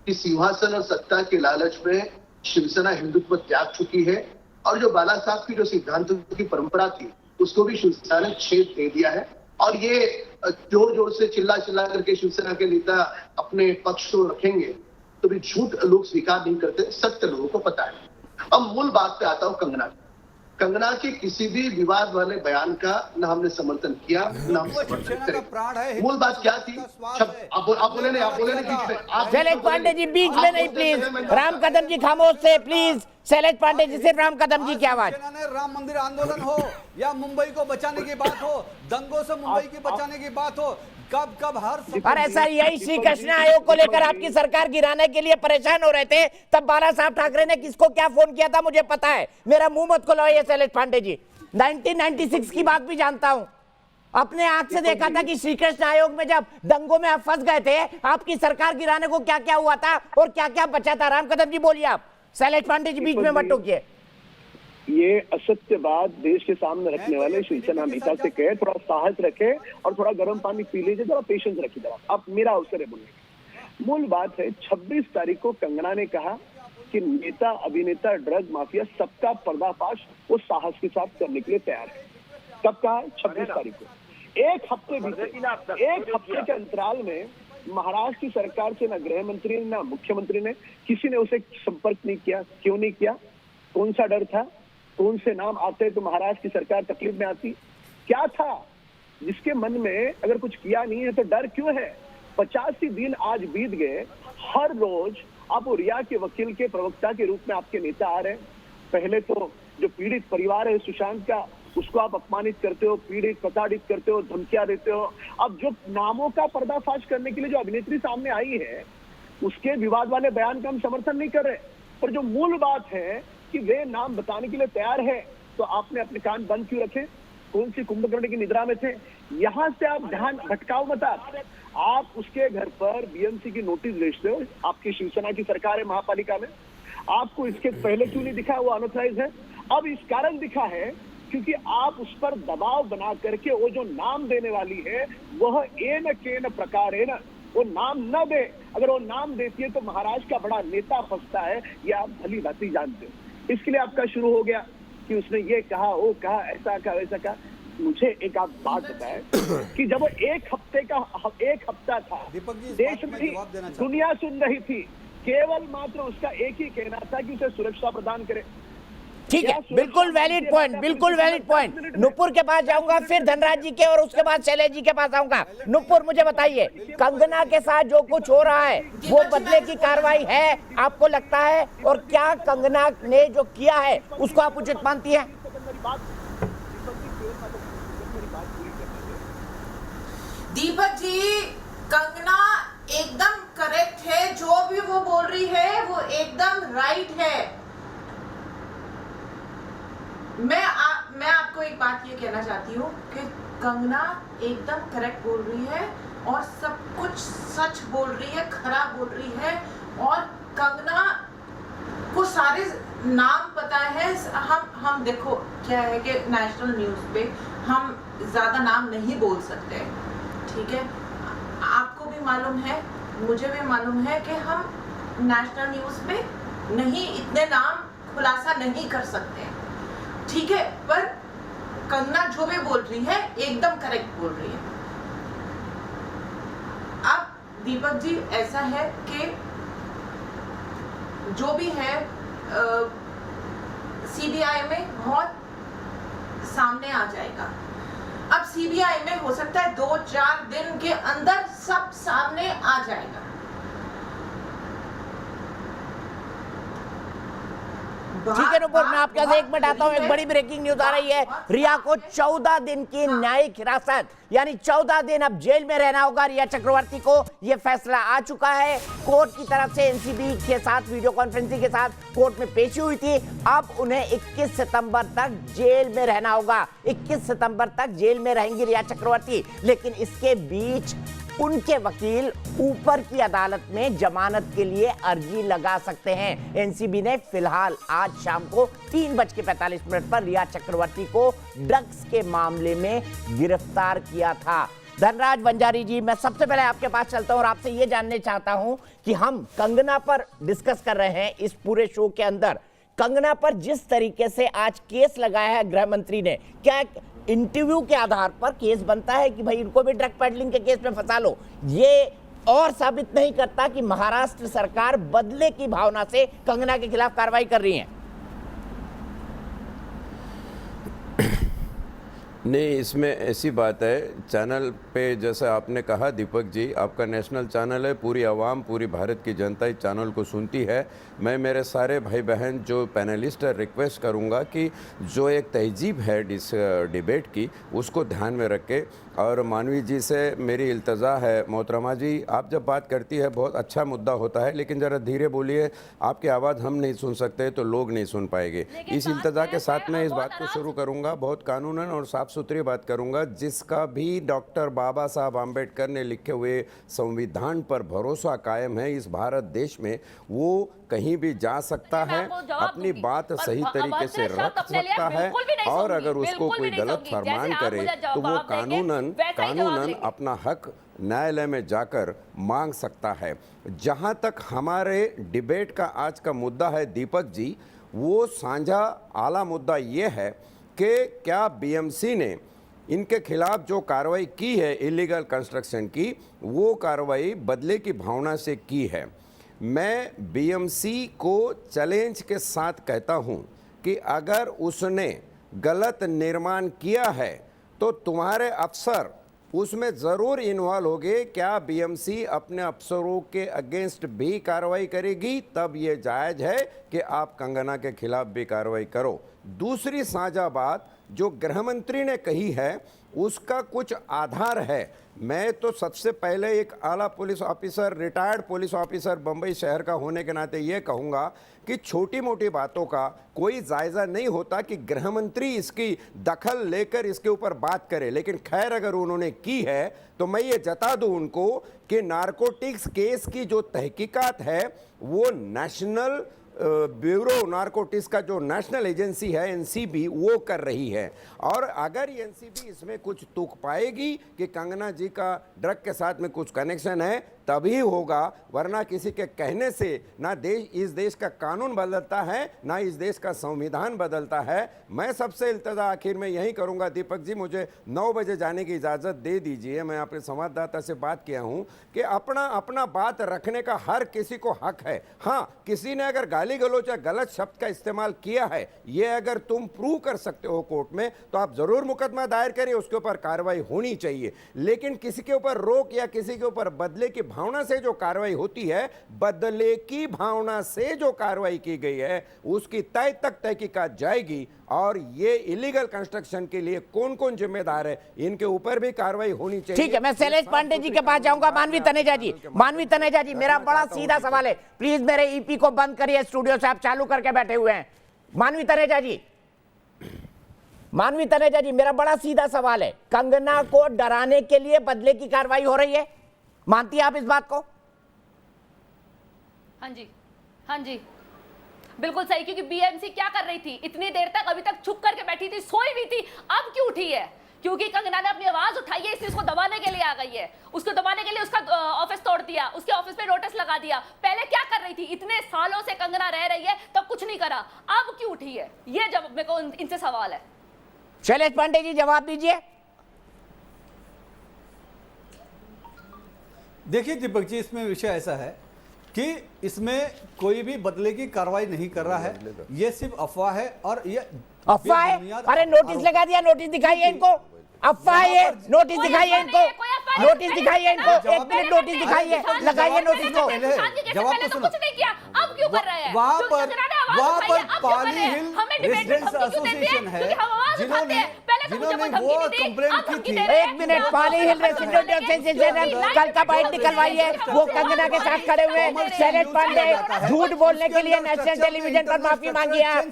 कि सिंहासन और सत्ता के लालच में शिवसेना हिंदुत्व त्याग चुकी है और जो बाला साहब की जो सिद्धांतों की परंपरा थी उसको भी शिवसेना ने छेद दे दिया है। और ये जोर जोर से चिल्ला करके शिवसेना के नेता अपने पक्ष को रखेंगे तो भी झूठ लोग स्वीकार नहीं करते, सत्य लोगों को पता है। अब मूल बात पे आता हूं कंगना के किसी भी विवाद वाले बयान का न हमने समर्थन किया न हम समर्थन करें। मूल बात क्या थी? आप बोले नहीं बीच में। शैलेश पांडे जी बीच में नहीं प्लीज। राम कदम जी खामोश से प्लीज। शैलेश पांडे जी, सिर्फ राम कदम जी की आवाज। राम मंदिर आंदोलन हो या मुंबई को बचाने की बात हो, दंगों से मुंबई की बचाने की बात हो, कब हर और ऐसा यही श्री कृष्ण आयोग को लेकर आपकी सरकार गिराने के लिए परेशान हो रहे थे, तब बाला साहब ठाकरे ने किसको क्या फोन किया था मुझे पता है। मेरा मुंह मत खुलवाइए शैलेश पांडे जी। 1996 की बात भी जानता हूं, अपने आंख से देखा था कि श्री कृष्ण आयोग में जब दंगों में आप फंस गए थे, आपकी सरकार गिराने को क्या क्या हुआ था और क्या क्या बचा था। राम कदम जी बोलिए आप। शैलेश पांडे जी बीच में मत टोकिए। ये असत्य बात देश के सामने रखने वाले शिवसेना नेता से कहे थोड़ा साहस रखे और थोड़ा गर्म पानी पी लीजिए, जरा पेशेंस रखिए। जरा अब मेरा अवसर है बोलने का। मूल बात है 26 तारीख को कंगना ने कहा कि नेता अभिनेता ड्रग माफिया सबका पर्दाफाश वो साहस के साथ करने के लिए तैयार है। कब कहा? 26 तारीख को। एक हफ्ते बीते, एक हफ्ते के अंतराल में महाराष्ट्र की सरकार से ना गृह मंत्री ने ना मुख्यमंत्री ने किसी ने उसे संपर्क नहीं किया। क्यों नहीं किया? कौन सा डर था? कौन से नाम आते तो महाराष्ट्र की सरकार तकलीफ में आती? क्या था जिसके मन में अगर कुछ किया नहीं है तो डर क्यों है? 85 दिन आज बीत गए। हर रोज आप रिया के वकील के प्रवक्ता के रूप में आपके नेता आ रहे हैं। पहले तो जो पीड़ित परिवार है सुशांत का, उसको आप अपमानित करते हो, पीड़ित प्रताड़ित करते हो, धमकियां देते हो। अब जो नामों का पर्दाफाश करने के लिए जो अभिनेत्री सामने आई है उसके विवाद वाले बयान का हम समर्थन नहीं कर रहे, पर जो मूल बात है कि वे नाम बताने के लिए तैयार है तो आपने अपने कान बंद क्यों रखे? कौन सी कुंभकर्ण की निद्रा में थे? यहां से आप ध्यान भटकाओ मत। आप उसके घर पर बीएमसी की नोटिस भेजते हो। आपकी शिवसेना की सरकार है महापालिका में, आपको इसके पहले क्यों नहीं दिखा? वो अनऑथराइज है। अब इस कारण दिखा है क्योंकि आप उस पर दबाव बना करके वो जो नाम देने वाली है वह एन केन प्रकार है ना, वो नाम न दे। अगर वो नाम देती है तो महाराष्ट्र का बड़ा नेता फंसता है, ये आप भली भांति जानते हो। इसके लिए आपका शुरू हो गया कि उसने ये कहा, वो कहा, ऐसा कहा, वैसा कहा। मुझे एक आप बात बताएं कि जब एक हफ्ता था, देश में दुनिया सुन रही थी, केवल मात्र उसका एक ही कहना था कि उसे सुरक्षा प्रदान करे। ठीक है, बिल्कुल वैलिड पॉइंट, बिल्कुल वैलिड पॉइंट। नुपुर के पास जाऊंगा, फिर धनराज जी के और उसके बाद शैलेश जी के पास आऊंगा। नुपुर मुझे बताइए, कंगना के साथ जो कुछ हो रहा है वो बदले की कार्रवाई है आपको लगता है? और क्या कंगना ने जो किया है उसको आप उचित मानती है? दीपक जी, कंगना एकदम करेक्ट है। जो भी वो बोल रही है वो एकदम राइट है। मैं आपको एक बात ये कहना चाहती हूँ कि कंगना एकदम करेक्ट बोल रही है और सब कुछ सच बोल रही है, खरा बोल रही है। और कंगना को सारे नाम पता है। हम देखो क्या है कि नेशनल न्यूज़ पे हम ज़्यादा नाम नहीं बोल सकते, ठीक है? आपको भी मालूम है, मुझे भी मालूम है कि हम नेशनल न्यूज़ पे नहीं इतने नाम खुलासा नहीं कर सकते, ठीक है? पर कंगना जो भी बोल रही है एकदम करेक्ट बोल रही है। दीपक जी ऐसा है कि जो भी है सीबीआई में बहुत सामने आ जाएगा। अब सीबीआई में हो सकता है 2-4 दिन के अंदर सब सामने आ जाएगा। ठीक है नुपुर, मैं आपके पास एक मिनट आता हूं। एक बड़ी ब्रेकिंग न्यूज आ रही है। रिया को 14 दिन की न्यायिक हिरासत, यानी 14 दिन अब जेल में रहना होगा रिया चक्रवर्ती को। यह फैसला आ चुका है। कोर्ट की तरफ से एनसीबी के साथ वीडियो कॉन्फ्रेंसिंग के साथ कोर्ट में पेशी हुई थी। अब उन्हें 21 सितंबर तक जेल में रहना होगा। 21 सितंबर तक जेल में रहेंगी रिया चक्रवर्ती। लेकिन इसके बीच उनके वकील ऊपर की अदालत में जमानत के लिए अर्जी लगा सकते हैं। एनसीबी ने फिलहाल आज शाम को 3:45 पर रिया चक्रवर्ती को ड्रग्स के मामले में गिरफ्तार किया था। धनराज वंजारी जी, मैं सबसे पहले आपके पास चलता हूं और आपसे यह जानना चाहता हूं कि हम कंगना पर डिस्कस कर रहे हैं इस पूरे शो के अंदर। कंगना पर जिस तरीके से आज केस लगाया है गृह मंत्री ने, क्या इंटरव्यू के आधार पर केस बनता है कि भाई इनको भी ड्रग पेडलिंग के केस में फंसा लो? ये और साबित नहीं करता कि महाराष्ट्र सरकार बदले की भावना से कंगना के खिलाफ कार्रवाई कर रही है? नहीं, इसमें ऐसी बात है, चैनल पे जैसे आपने कहा दीपक जी, आपका नेशनल चैनल है, पूरी आवाम, पूरी भारत की जनता इस चैनल को सुनती है। मैं मेरे सारे भाई बहन जो पैनलिस्ट है रिक्वेस्ट करूंगा कि जो एक तहजीब है इस डिबेट की, उसको ध्यान में रख के, और मानवी जी से मेरी इल्तजा है, मोहतरमा जी आप जब बात करती है बहुत अच्छा मुद्दा होता है, लेकिन ज़रा धीरे बोलिए, आपकी आवाज़ हम नहीं सुन सकते तो लोग नहीं सुन पाएंगे। इस इल्तजा के साथ मैं इस बात को शुरू करूँगा, बहुत कानूनन और साफ सुथरी बात करूंगा। जिसका भी डॉक्टर बाबा साहब आम्बेडकर ने लिखे हुए संविधान पर भरोसा कायम है इस भारत देश में, वो कहीं भी जा सकता है, अपनी बात सही तरीके से रख सकता है, और अगर उसको कोई गलत फरमान करे तो वो कानूनन अपना हक न्यायालय में जाकर मांग सकता है। जहां तक हमारे डिबेट का आज का मुद्दा है दीपक जी, वो साझा आला मुद्दा ये है कि क्या बीएमसी ने इनके खिलाफ जो कार्रवाई की है इलीगल कंस्ट्रक्शन की, वो कार्रवाई बदले की भावना से की है। मैं बीएमसी को चैलेंज के साथ कहता हूं कि अगर उसने गलत निर्माण किया है तो तुम्हारे अफसर उसमें ज़रूर इन्वॉल्व होंगे। क्या बीएमसी अपने अफसरों के अगेंस्ट भी कार्रवाई करेगी? तब ये जायज़ है कि आप कंगना के खिलाफ भी कार्रवाई करो। दूसरी साझा बात जो गृह मंत्री ने कही है उसका कुछ आधार है। मैं तो सबसे पहले एक आला police officer, retired police officer Bombay शहर का होने के नाते ये कहूँगा कि छोटी मोटी बातों का कोई जायज़ा नहीं होता कि गृह मंत्री इसकी दखल लेकर इसके ऊपर बात करे। लेकिन खैर अगर उन्होंने की है तो मैं ये जता दूं उनको कि नारकोटिक्स केस की जो तहकीकात है वो नेशनल ब्यूरो नारकोटिक्स का जो नेशनल एजेंसी है एनसीबी वो कर रही है। और अगर एनसीबी इसमें कुछ तुक पाएगी कि कंगना जी का ड्रग के साथ में कुछ कनेक्शन है तभी होगा, वरना किसी के कहने से ना इस देश का कानून बदलता है ना इस देश का संविधान बदलता है। मैं सबसे इल्तजा आखिर में यही करूंगा दीपक जी, मुझे 9 बजे जाने की इजाज़त दे दीजिए। मैं अपने संवाददाता से बात किया हूं कि अपना बात रखने का हर किसी को हक है। हाँ, किसी ने अगर गाली गलौज या गलत शब्द का इस्तेमाल किया है, ये अगर तुम प्रूव कर सकते हो कोर्ट में तो आप ज़रूर मुकदमा दायर करिए, उसके ऊपर कार्रवाई होनी चाहिए। लेकिन किसी के ऊपर रोक या किसी के ऊपर बदले की भावना से जो कार्रवाई होती है, बदले की भावना से जो कार्रवाई की गई है उसकी तय तक तहकीकात जाएगी। और ये इलीगल कंस्ट्रक्शन के लिए कौन कौन जिम्मेदार है इनके ऊपर भी कार्रवाई होनी चाहिए। ठीक है, मैं शैलेश पांडे जी के पास जाऊंगा। मानवी तनेजा जी, मानवी तनेजा जी, मेरा बड़ा सीधा सवाल है, प्लीज मेरे ईपी को बंद करिए स्टूडियो से, आप चालू करके बैठे हुए हैं। मानवी तनेजा जी, मानवी तनेजा जी, मेरा बड़ा सीधा सवाल है, कंगना को डराने के लिए बदले की कार्रवाई हो रही है, मानती है आप इस बात को? हाँ जी, हाँ जी, बिल्कुल सही। क्योंकि बीएमसी क्या कर रही थी इतनी देर तक? अभी तक छुप करके बैठी थी, सोई भी थी, अब क्यों उठी है? क्योंकि कंगना ने अपनी आवाज उठाई है, इसलिए उसको दबाने के लिए आ गई है। उसको दबाने के लिए उसका ऑफिस तोड़ दिया, उसके ऑफिस पे नोटिस लगा दिया। पहले क्या कर रही थी? इतने सालों से कंगना रह रही है तब कुछ नहीं करा, अब क्यों उठी है? ये जब मेरे को इनसे सवाल है। शैलेश पांडे जी जवाब दीजिए। देखिए दीपक जी, इसमें विषय ऐसा है कि इसमें कोई भी बदले की कार्रवाई नहीं कर रहा है, ये सिर्फ अफवाह है। और ये अफवाह है? अरे नोटिस लगा दिया, नोटिस दिखाइए इनको। अफवाह है, नोटिस दिखाइए इनको, नोटिस दिखाइए इनको, 1 मिनट नोटिस दिखाइए, लगाइए नोटिस को। जवाब तो सुनो। कुछ नहीं किया, अब क्यों कर रहे हैं? वहाँ जो पर चुनाव में आवाज उठाई है, अब क्यों कर पाली रहे हैं? हिल हमें डिबेट में रेजिडेंट्स धमकी क्यों देते हैं? एसोसिएशन है, क्योंकि हम आवाज उठाते हैं। पहले तो मुझे कोई धमकी वो नहीं दी, कंप्लेंट अब की धमकी थी। दे रहे हैं। 1 मिनट, पाली हिल रेसिडेंट एसोसिएशन कल का बाइट निकलवाइए। वो कंगना के साथ खड़े हुए शैलेश पांडे झूठ बोलने के लिए नेशनल टेलीविजन पर माफी मांगी आप,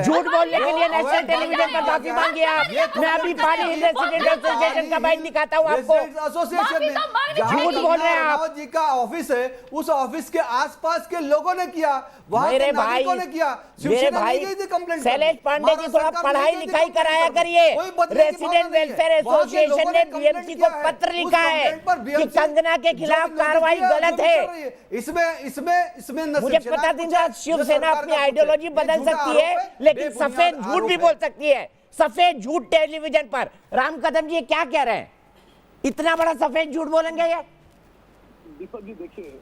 झूठ बोलने के लिए नेशनल टेलीविजन पर माफी मांगी आप। मैं अभी पाली हिल रेसिडेंट एसोसिएशन का बाइट दिखाता हूँ आपको। एसोसिएशन में झूठ बोल रहे हैं आप। जी का ऑफिस है, उस ऑफिस के आसपास के लोगों ने किया, वहां के मेरे भाई, नागरिकों ने किया। मेरे शिवसेना भाई नहीं गई थी कंप्लेंट शैलेश पांडे जी, थोड़ा पढ़ाई लिखाई कराया करिए। रेसिडेंट वेलफेयर एसोसिएशन ने बीएमसी को पत्र लिखा है कि कंगना के खिलाफ कार्रवाई गलत है। इसमें मुझे पता दिन रात शिवसेना अपनी आइडियोलॉजी बदल सकती है, लेकिन सफेद झूठ भी बोल सकती है, सफेद झूठ टेलीविजन पर। राम कदम जी क्या कह रहे हैं? इतना बड़ा सफेद झूठ बोलेंगे ये? दीपक जी देखिए,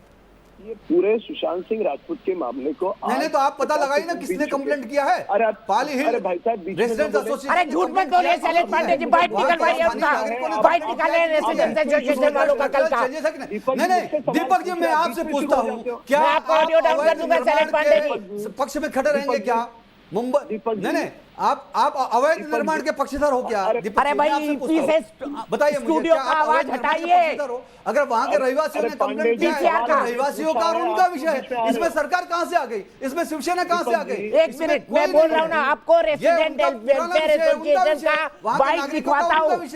ये पूरे सुशांत सिंह राजपूत के मामले को नहीं तो आप पता लगाइए ना किसने कंप्लेंट किया है। अरे पाली हिल भाई साहब रेजिडेंट एसोसिएशन। अरे झूठ मत बोलिए शैलेश पांडे जी, बाइट निकलवाइए उसका, बाइट निकाले रेजिडेंट एसोसिएशन वालों का कल का। नहीं दीपक जी, मैं आपसे पूछता हूँ, क्या मैं आपको ऑडियो डाउन कर दूंगा शैलेश पांडे जी। पक्ष में खड़े रहेंगे क्या? मुंबई नहीं, आप अवैध निर्माण के पक्षधर हो क्या? अरे भाई बताइए स्टूडियो का आवाज हटाइए। अगर वहां के रहिवासियों ने कंप्लेंट किया है, रहिवासियों का और उनका विषय है, इसमें सरकार कहां से आ गई? इसमें शिवसेना कहां से आ गई? 1 मिनट, मैं बोल रहा हूँ ना आपको, रेसिडेंट वेलफेयर एसोसिएशन का बाइट दिखवाता हूँ,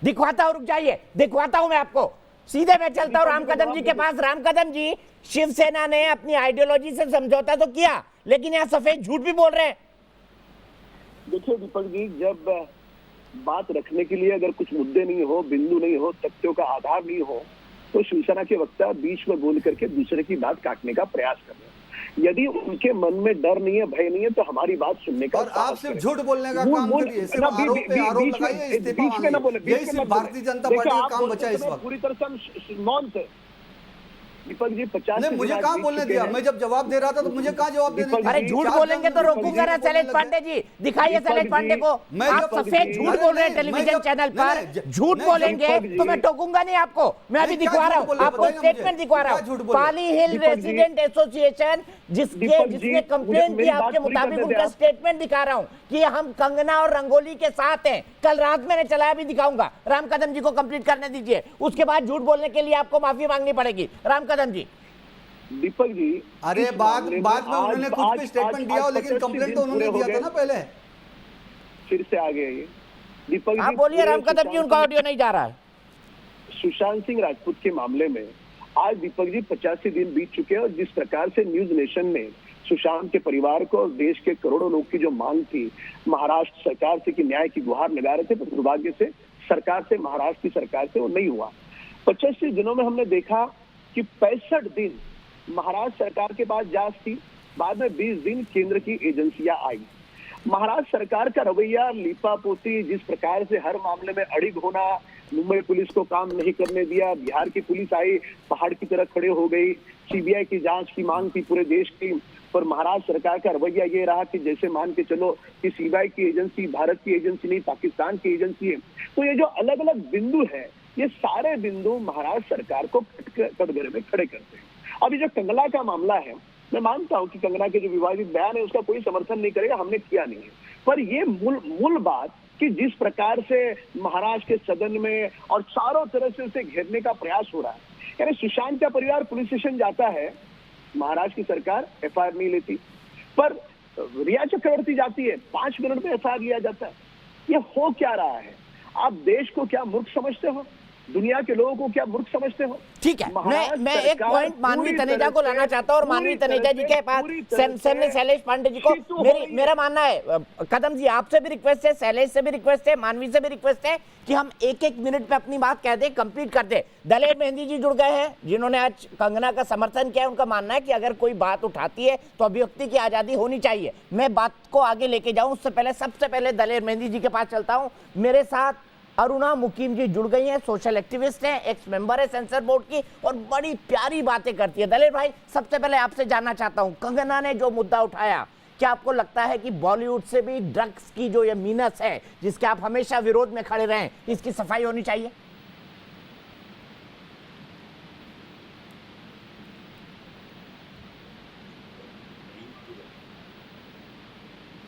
दिखवाता हूँ, रुक जाइए, दिखवाता हूँ मैं आपको। सीधे मैं चलता हूँ राम कदम जी के पास। राम कदम जी, शिवसेना ने अपनी आइडियोलॉजी से समझौता तो किया, लेकिन यहाँ सफेद झूठ भी बोल रहे हैं। देखिए दीपक जी, जब बात रखने के लिए अगर कुछ मुद्दे नहीं हो, बिंदु नहीं हो, तथ्यों का आधार नहीं हो, तो शिवसेना के वक्ता बीच में बोल करके दूसरे की बात काटने का प्रयास कर रहे हैं। यदि उनके मन में डर नहीं है, भय नहीं है, तो हमारी बात सुनने का। और आप सिर्फ झूठ बोलने का काम करिए, सिर्फ आरोप पे आरोप लगाइए, इस्तीफा मांगिए। यही सिर्फ भारतीय जनता पार्टी का काम बचा इस वक्त। पूरी तरह से मौन थे दीपक जी। 50 नहीं, मुझे कहाँ बोलने दिया? मैं जब जवाब दे रहा था तो मुझे कहाँ जवाब देने दिया? अरे झूठ बोलेंगे तो रोकूंगा ना शैलेश पांडे जी, दिखाइए शैलेश पांडे को। आप सफेद झूठ बोल रहे हैं टेलीविजन चैनल पर, झूठ बोलेंगे तो मैं टोकूंगा नहीं आपको। मैं अभी दिखवा रहा हूँ आपको, स्टेटमेंट दिखवा रहा हूँ। पाली हिल रेजिडेंट एसोसिएशन जिसने कंप्लेंट की आपके मुताबिक, उनका स्टेटमेंट दिखा रहा हूँ कि हम कंगना और रंगोली के साथ हैं। कल रात मैंने चलाया, भी दिखाऊंगा। राम कदम जी को कंप्लीट करने दीजिए, उसके बाद झूठ बोलने के लिए आपको माफी मांगनी पड़ेगी। राम कदम जी। दीपक जी, अरे बाद में उन्होंने कुछ भी स्टेटमेंट दिया हो, लेकिन कंप्लेंट तो उन्होंने दिया था ना पहले। फिर से आ गए ये दीपक जी। आप बोलिए राम कदम जी, उनका ऑडियो नहीं जा रहा है। सुशांत सिंह राजपूत के मामले में आज दीपक जी 85 दिन बीत चुके हैं, और जिस प्रकार से न्यूज नेशन ने सुशांत के परिवार को और देश के करोड़ों लोग की जो मांग थी महाराष्ट्र सरकार से कि न्याय की गुहार लगा रहे थे, पर दुर्भाग्य से सरकार से, महाराष्ट्र की सरकार से वो नहीं हुआ। 85 दिनों में हमने देखा कि 65 दिन महाराष्ट्र सरकार के पास जांच थी, बाद में 20 दिन केंद्र की एजेंसियां आई। महाराष्ट्र सरकार का रवैया, लीपापोती, जिस प्रकार से हर मामले में अड़िग होना, मुंबई पुलिस को काम नहीं करने दिया, बिहार की पुलिस आई पहाड़ की तरह खड़े हो गई, सीबीआई की जांच की मांग थी पूरे देश की, पर महाराष्ट्र सरकार का रवैया ये रहा कि जैसे मान के चलो कि सीबीआई की एजेंसी भारत की एजेंसी नहीं, पाकिस्तान की एजेंसी है। तो ये जो अलग अलग बिंदु है, ये सारे बिंदु महाराष्ट्र सरकार को कटघरे में खड़े करते हैं। अभी जो कंगना का मामला है, मैं मानता हूं कि कंगना के जो विवादित बयान है उसका कोई समर्थन नहीं करेगा, हमने किया नहीं है, पर ये मूल बात कि जिस प्रकार से महाराष्ट्र के सदन में और चारों तरफ से उसे घेरने का प्रयास हो रहा है, यानी सुशांत का परिवार पुलिस स्टेशन जाता है, महाराष्ट्र की सरकार एफआईआर नहीं लेती, पर रिया चक्रवर्ती जाती है, 5 मिनट में एफआईआर लिया जाता है। ये हो क्या रहा है? आप देश को क्या मूर्ख समझते हो? दुनिया के लोगों को क्या मूर्ख समझते हो? ठीक है, मैं एक पॉइंट मानवी तनेजा को लाना चाहता हूं, और मानवी तनेजा जी के पास शैलेश पांडे जी को मेरा मानना है, कदम जी आपसे भी रिक्वेस्ट है, शैलेश से भी रिक्वेस्ट है, मानवी से भी रिक्वेस्ट है कि हम एक मिनट पे अपनी बात कह दे, कंप्लीट कर दे। दलेर मेहंदी जी जुड़ गए हैं, जिन्होंने आज कंगना का समर्थन किया है। उनका मानना है कि अगर कोई बात उठाती है तो अभिव्यक्ति की आजादी होनी चाहिए। मैं बात को आगे लेके जाऊं उससे पहले सबसे पहले दलेर मेहंदी जी के पास चलता हूं। मेरे साथ अरुणा मुकीम जी जुड़ गई हैं, सोशल एक्टिविस्ट हैं, एक्स मेंबर है सेंसर बोर्ड की और बड़ी प्यारी बातें करती है। दलेर भाई, सबसे पहले आपसे जानना चाहता हूं, कंगना ने जो मुद्दा उठाया, क्या आपको लगता है कि बॉलीवुड से भी ड्रग्स की जो ये मीनस है जिसके आप हमेशा विरोध में खड़े रहे, इसकी सफाई होनी चाहिए?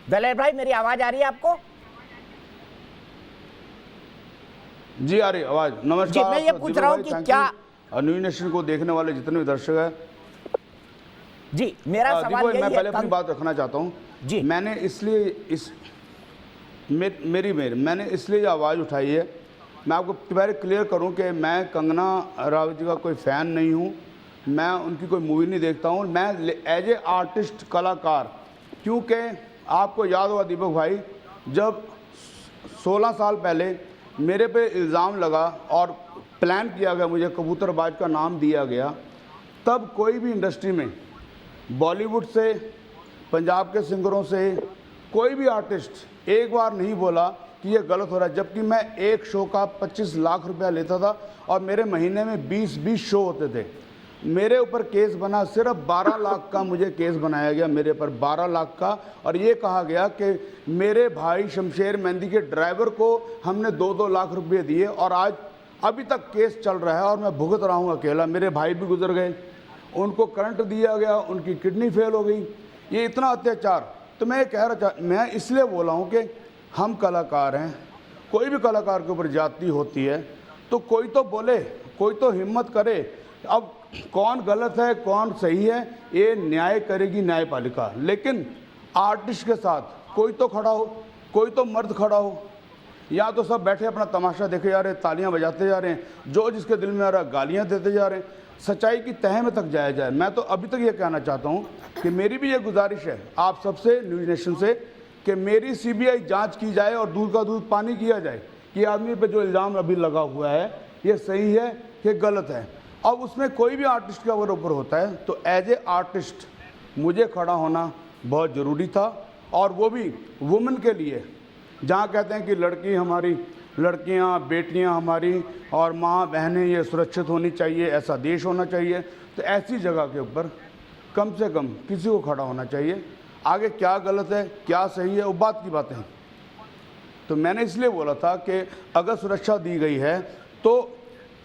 दलेर भाई, मेरी आवाज आ रही है आपको? जी आ रही आवाज। नमस्कार जी, मैं ये पूछ रहा हूं कि क्या न्यूज़ नेशन को देखने वाले जितने भी दर्शक हैं, जी मेरा सवाल यही है, मैं पहले अपनी बात रखना चाहता हूं जी। मैंने इसलिए मैंने इसलिए आवाज़ उठाई है, मैं आपको पहले क्लियर करूं कि मैं कंगना रावत जी का कोई फ़ैन नहीं हूं, मैं उनकी कोई मूवी नहीं देखता हूं, मैं एज ए आर्टिस्ट कलाकार, क्योंकि आपको याद होगा दीपक भाई, जब 16 साल पहले मेरे पे इल्ज़ाम लगा और प्लान किया गया, मुझे कबूतरबाज का नाम दिया गया, तब कोई भी इंडस्ट्री में बॉलीवुड से, पंजाब के सिंगरों से कोई भी आर्टिस्ट एक बार नहीं बोला कि ये गलत हो रहा है। जबकि मैं एक शो का 25 लाख रुपया लेता था और मेरे महीने में 20 शो होते थे। मेरे ऊपर केस बना, सिर्फ 12 लाख का मुझे केस बनाया गया, मेरे पर 12 लाख का, और ये कहा गया कि मेरे भाई शमशेर मेहंदी के ड्राइवर को हमने 2-2 लाख रुपये दिए और आज अभी तक केस चल रहा है और मैं भुगत रहा हूँ अकेला। मेरे भाई भी गुजर गए, उनको करंट दिया गया, उनकी किडनी फेल हो गई, ये इतना अत्याचार। तो मैं मैं इसलिए बोला हूँ कि हम कलाकार हैं, कोई भी कलाकार के ऊपर जाति होती है तो कोई तो बोले, कोई तो हिम्मत करे। अब कौन गलत है कौन सही है ये न्याय करेगी न्यायपालिका, लेकिन आर्टिस्ट के साथ कोई तो खड़ा हो, कोई तो मर्द खड़ा हो, या तो सब बैठे अपना तमाशा देखे जा रहे हैं, तालियां बजाते जा रहे हैं, जो जिसके दिल में आ रहा है गालियां देते जा रहे हैं। सच्चाई की तह में तक जाया जाए। मैं तो अभी तक ये कहना चाहता हूँ कि मेरी भी ये गुजारिश है आप सबसे, न्यूज़ नेशन से, कि मेरी सीबीआई जांच की जाए और दूध का दूध पानी किया जाए कि आदमी पे जो इल्ज़ाम अभी लगा हुआ है ये सही है कि गलत है। अब उसमें कोई भी आर्टिस्ट का अगर ऊपर होता है तो एज ए आर्टिस्ट मुझे खड़ा होना बहुत ज़रूरी था, और वो भी वुमेन के लिए, जहाँ कहते हैं कि लड़की हमारी, लड़कियाँ बेटियाँ हमारी और माँ बहनें ये सुरक्षित होनी चाहिए, ऐसा देश होना चाहिए, तो ऐसी जगह के ऊपर कम से कम किसी को खड़ा होना चाहिए। आगे क्या गलत है क्या सही है वो बात की बातें हैं। तो मैंने इसलिए बोला था कि अगर सुरक्षा दी गई है तो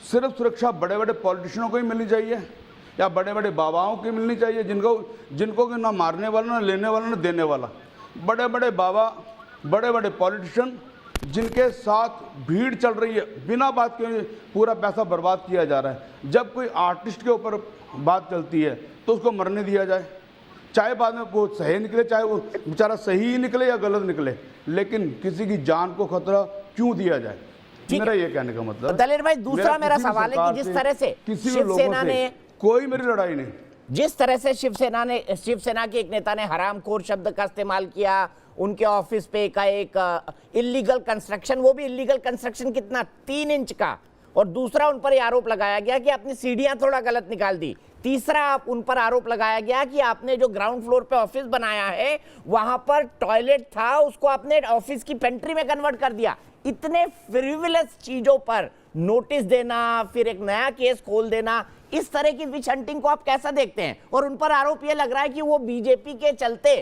सिर्फ सुरक्षा बड़े बड़े पॉलिटिशियनों को ही मिलनी चाहिए या बड़े बड़े बाबाओं की मिलनी चाहिए, जिनको ना मारने वाला ना लेने वाला ना देने वाला, बड़े बड़े बाबा, बड़े बड़े पॉलिटिशियन जिनके साथ भीड़ चल रही है, बिना बात के पूरा पैसा बर्बाद किया जा रहा है। जब कोई आर्टिस्ट के ऊपर बात चलती है तो उसको मरने दिया जाए, चाहे बाद में वो सही निकले, चाहे वो बेचारा सही ही निकले या गलत निकले, लेकिन किसी की जान को खतरा क्यों दिया जाए। मेरा ये कहने का मतलब। दलेर भाई, दूसरा मेरा सवाल है कि जिस तरह से शिवसेना ने, कोई मेरी लड़ाई नहीं, जिस तरह से शिवसेना के एक नेता ने हरामखोर शब्द का इस्तेमाल किया, उनके ऑफिस पे का एक इलीगल कंस्ट्रक्शन, वो भी इलीगल कंस्ट्रक्शन कितना 3 इंच का, और दूसरा उन पर यह आरोप लगाया गया कि अपनी सीढ़ियां थोड़ा गलत निकाल दी, तीसरा आप उन पर आरोप लगाया गया कि आपने जो ग्राउंड फ्लोर पे ऑफिस बनाया है वहां पर टॉयलेट था, उसको आपने ऑफिस की पेंट्री में कन्वर्ट कर दिया। इतने फ्रिवलेस चीजों पर नोटिस देना, फिर एक नया केस खोल देना, इस तरह की विच हंटिंग को आप कैसा देखते हैं? और उन पर आरोप यह लग रहा है कि वो बीजेपी के चलते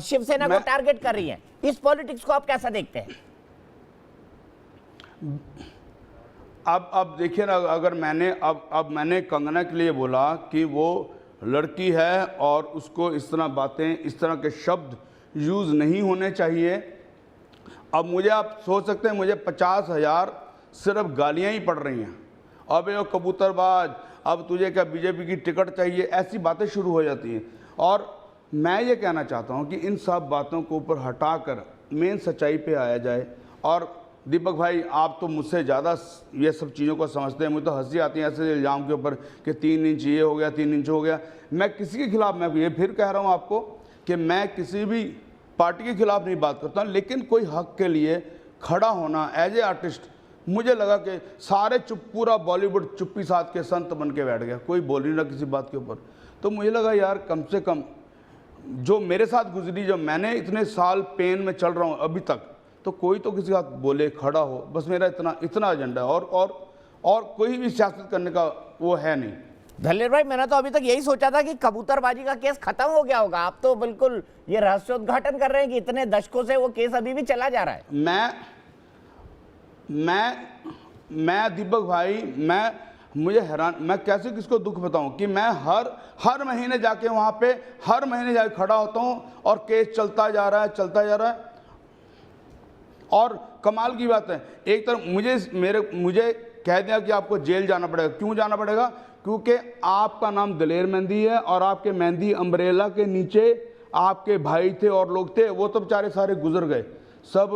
शिवसेना को टारगेट कर रही है। इस पॉलिटिक्स को आप कैसा देखते हैं? अब देखिए ना, अगर मैंने अब मैंने कंगना के लिए बोला कि वो लड़की है और उसको इस तरह बातें, इस तरह के शब्द यूज़ नहीं होने चाहिए। अब मुझे आप सोच सकते हैं, मुझे 50,000 सिर्फ गालियां ही पड़ रही हैं, अब ये कबूतरबाज, अब तुझे क्या बीजेपी की टिकट चाहिए, ऐसी बातें शुरू हो जाती हैं। और मैं ये कहना चाहता हूँ कि इन सब बातों को ऊपर हटाकर मेन सच्चाई पे आया जाए। और दीपक भाई, आप तो मुझसे ज़्यादा ये सब चीज़ों को समझते हैं, मुझे तो हंसी आती है ऐसे इल्ज़ाम के ऊपर कि 3 इंच ये हो गया, 3 इंच हो गया। मैं किसी के खिलाफ, मैं ये फिर कह रहा हूँ आपको कि मैं किसी भी पार्टी के खिलाफ नहीं बात करता, लेकिन कोई हक के लिए खड़ा होना एज ए आर्टिस्ट, मुझे लगा कि सारे चुप, पूरा बॉलीवुड चुप्पी साध के संत बन के बैठ गया, कोई बोल ही ना किसी बात के ऊपर। तो मुझे लगा यार, कम से कम जो मेरे साथ गुजरी, जो मैंने इतने साल पेन में चल रहा हूँ अभी तक, तो कोई तो किसी का बोले, खड़ा हो, बस मेरा इतना एजेंडा है। और कोई भी सियासत करने का वो है नहीं। धलेर भाई, मैंने तो अभी तक यही सोचा था कि कबूतरबाजी का केस खत्म हो गया होगा। आप तो बिल्कुल ये रहस्योद्घाटन कर रहे हैं कि इतने दशकों से वो केस अभी भी चला जा रहा है। मैं दीपक भाई, मुझे हैरान, मैं कैसे किसको दुख बताऊं कि मैं हर महीने जाके वहां पे हर महीने जाके खड़ा होता हूं और केस चलता जा रहा है। और कमाल की बात है, एक तरफ मुझे कह दिया कि आपको जेल जाना पड़ेगा। क्यों जाना पड़ेगा? क्योंकि आपका नाम दलेर मेहंदी है और आपके मेहंदी अम्ब्रेला के नीचे आपके भाई थे और लोग थे, वो तो बेचारे सारे गुजर गए। सब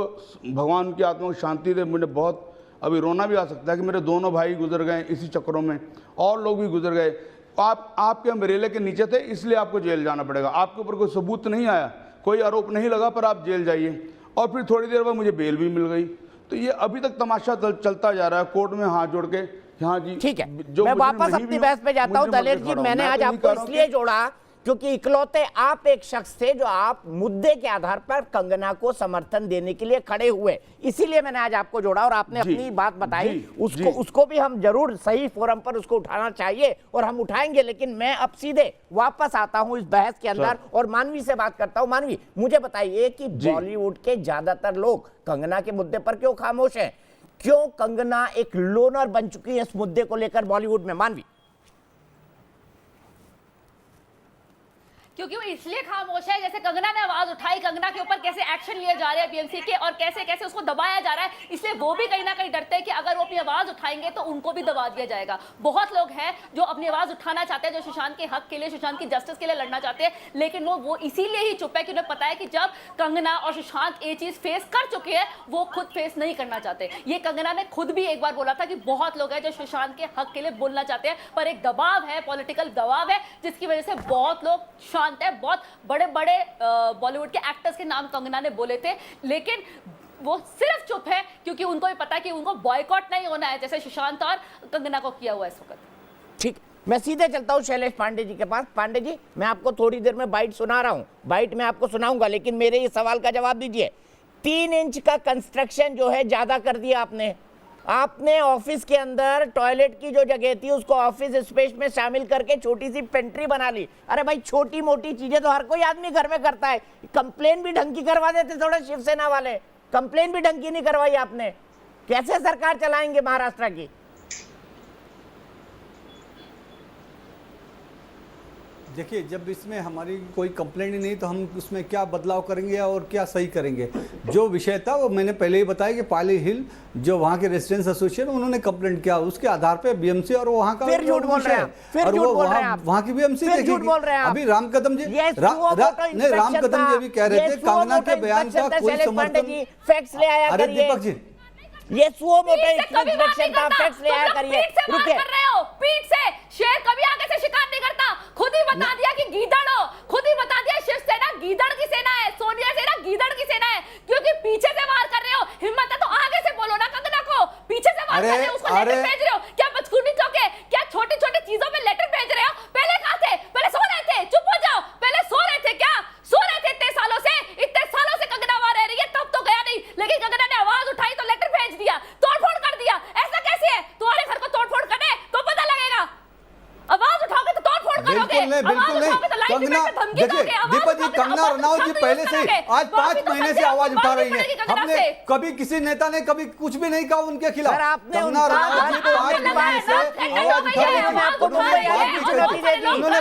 भगवान की आत्मा को शांति दे। मुझे बहुत अभी रोना भी आ सकता है कि मेरे दोनों भाई गुजर गए इसी चक्करों में, और लोग भी गुजर गए। आपके अम्ब्रेले के नीचे थे, इसलिए आपको जेल जाना पड़ेगा। आपके ऊपर कोई सबूत नहीं आया, कोई आरोप नहीं लगा, पर आप जेल जाइए। और फिर थोड़ी देर बाद मुझे बेल भी मिल गई। तो ये अभी तक तमाशा चलता जा रहा है, कोर्ट में हाथ जोड़ के। हाँ जी, ठीक है, मैं वापस अपनी बहस पे जाता हूं। दलेर जी, मैंने आज आपको इसलिए जोड़ा क्योंकि इकलौते आप एक शख्स थे जो आप मुद्दे के आधार पर कंगना को समर्थन देने के लिए खड़े हुए, इसीलिए मैंने आज आपको जोड़ा और आपने अपनी बात बताई। उसको भी हम जरूर सही फोरम पर उसको उठाना चाहिए और हम उठाएंगे। लेकिन मैं अब सीधे वापस आता हूं इस बहस के अंदर और मानवी से बात करता हूं। मानवी, मुझे बताइए कि बॉलीवुड के ज्यादातर लोग कंगना के मुद्दे पर क्यों खामोश हैं? क्यों कंगना एक लोनर बन चुकी है इस मुद्दे को लेकर बॉलीवुड में? मानवी, क्योंकि वो इसलिए खामोश है, जैसे कंगना ने आवाज उठाई, कंगना के ऊपर कैसे एक्शन लिए जा रहे हैं बीएमसी के और कैसे कैसे उसको दबाया जा रहा है, इसलिए वो भी कहीं ना कहीं डरते हैं कि अगर वो अपनी आवाज उठाएंगे तो उनको भी दबा दिया जाएगा। बहुत लोग हैं जो अपनी आवाज उठाना चाहते हैं, जो सुशांत के हक के लिए, सुशांत की जस्टिस के लिए लड़ना चाहते हैं, लेकिन वो इसीलिए ही चुप है कि उन्हें पता है कि जब कंगना और सुशांत ये चीज फेस कर चुके हैं, वो खुद फेस नहीं करना चाहते। ये कंगना ने खुद भी एक बार बोला था कि बहुत लोग हैं जो सुशांत के हक के लिए बोलना चाहते हैं, पर एक दबाव है, पॉलिटिकल दबाव है, जिसकी वजह से बहुत लोग शांत है। बहुत बड़े बड़े बॉलीवुड के एक्टर्स के नाम कंगना ने बोले थे, लेकिन वो सिर्फ चुप है क्योंकि उनको भी पता है कि उनको बॉयकॉट नहीं होना है, जैसे सुशांत और कंगना को किया हुआ इस वक्त। ठीक, मैं सीधे चलता हूं शैलेश पांडे जी के पास। पांडे जी, मैं आपको थोड़ी देर में बाइट सुना रहा हूं, बाइट में आपको सुनाऊंगा, लेकिन मेरे इस सवाल का जवाब दीजिए। 3 इंच का कंस्ट्रक्शन जो है ज्यादा कर दिया आपने ऑफिस के अंदर टॉयलेट की जो जगह थी उसको ऑफिस स्पेस में शामिल करके छोटी सी पेंट्री बना ली। अरे भाई, छोटी मोटी चीजें तो हर कोई आदमी घर में करता है। कंप्लेन भी ढंग की करवा देते थोड़े शिवसेना वाले, कंप्लेन भी ढंग की नहीं करवाई आपने। कैसे सरकार चलाएंगे महाराष्ट्र की? देखिए, जब इसमें हमारी कोई कंप्लेंट नहीं तो हम उसमें क्या बदलाव करेंगे और क्या सही करेंगे? जो विषय था वो मैंने पहले ही बताया कि पाली हिल जो वहाँ के रेसिडेंट्स एसोसिएशन, उन्होंने कंप्लेंट किया, उसके आधार पे बीएमसी और वहाँ का फिर झूठ बोल रहे हैं, फिर झूठ बोल रहे हैं, वहाँ की बीएमसी झूठ बोल रहे हैं। अभी राम कदम जी अभी कह रहे थे कंगना के बयान का कोई समर्थन। फैक्ट्स ले आया अरे दीपक जी, ये सुओ मोटा इंस्पेक्शन था, फैक्ट्स ले आया करिए। रुकिए, कर रहे हो पीठ से, शेर कभी आगे से शिकार नहीं करता। खुद ही बता दिया कि गीदड़ हो, खुद ही बता दिया शिवसेना गीदड़ की सेना है, सोनिया सेना गीदड़ की सेना है, क्योंकि पीछे से वार कर रहे हो। हिम्मत है तो आगे से बोलो ना कंगना को, पीछे से वार कर रहे हो, उसको लेटर भेज रहे हो। क्या बचकुनी चौके, क्या छोटी छोटी चीजों में लेटर भेज रहे हो? पहले कहां थे? पहले सो रहे थे, चुप हो जाओ। पहले सो रहे थे क्या? सो रहे थे इतने सालों से कंगना वहां रह रही है, तब तो गया नहीं, लेकिन कंगना ने आवाज उठाई तो लेटर भेज दिया, तोड़फोड़ कर दिया। ऐसा कैसे है? तुम्हारे घर को तोड़फोड़ करने तो पता लगेगा। आवाज उठाओगे तो तोड़फोड़ करोगे, बिल्कुल नहीं। कंगना, देखिए दीपक जी, कंगना रनौत जी पहले से आज 5 महीने से आवाज उठा रही है। हमने कभी किसी नेता ने कभी कुछ भी नहीं कहा उनके खिलाफ। कंगना रनौत जी तो 5 महीने से आवाज उठा रही है। उन्होंने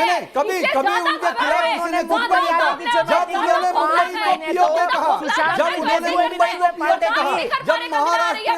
नहीं, कभी उनके खिलाफ किसी ने कुछ नहीं कहा। जब उन्होंने मुंबई को पीओके कहा, जब उन्होंने मुंबई को पीओके कहा, जब महाराष्ट्र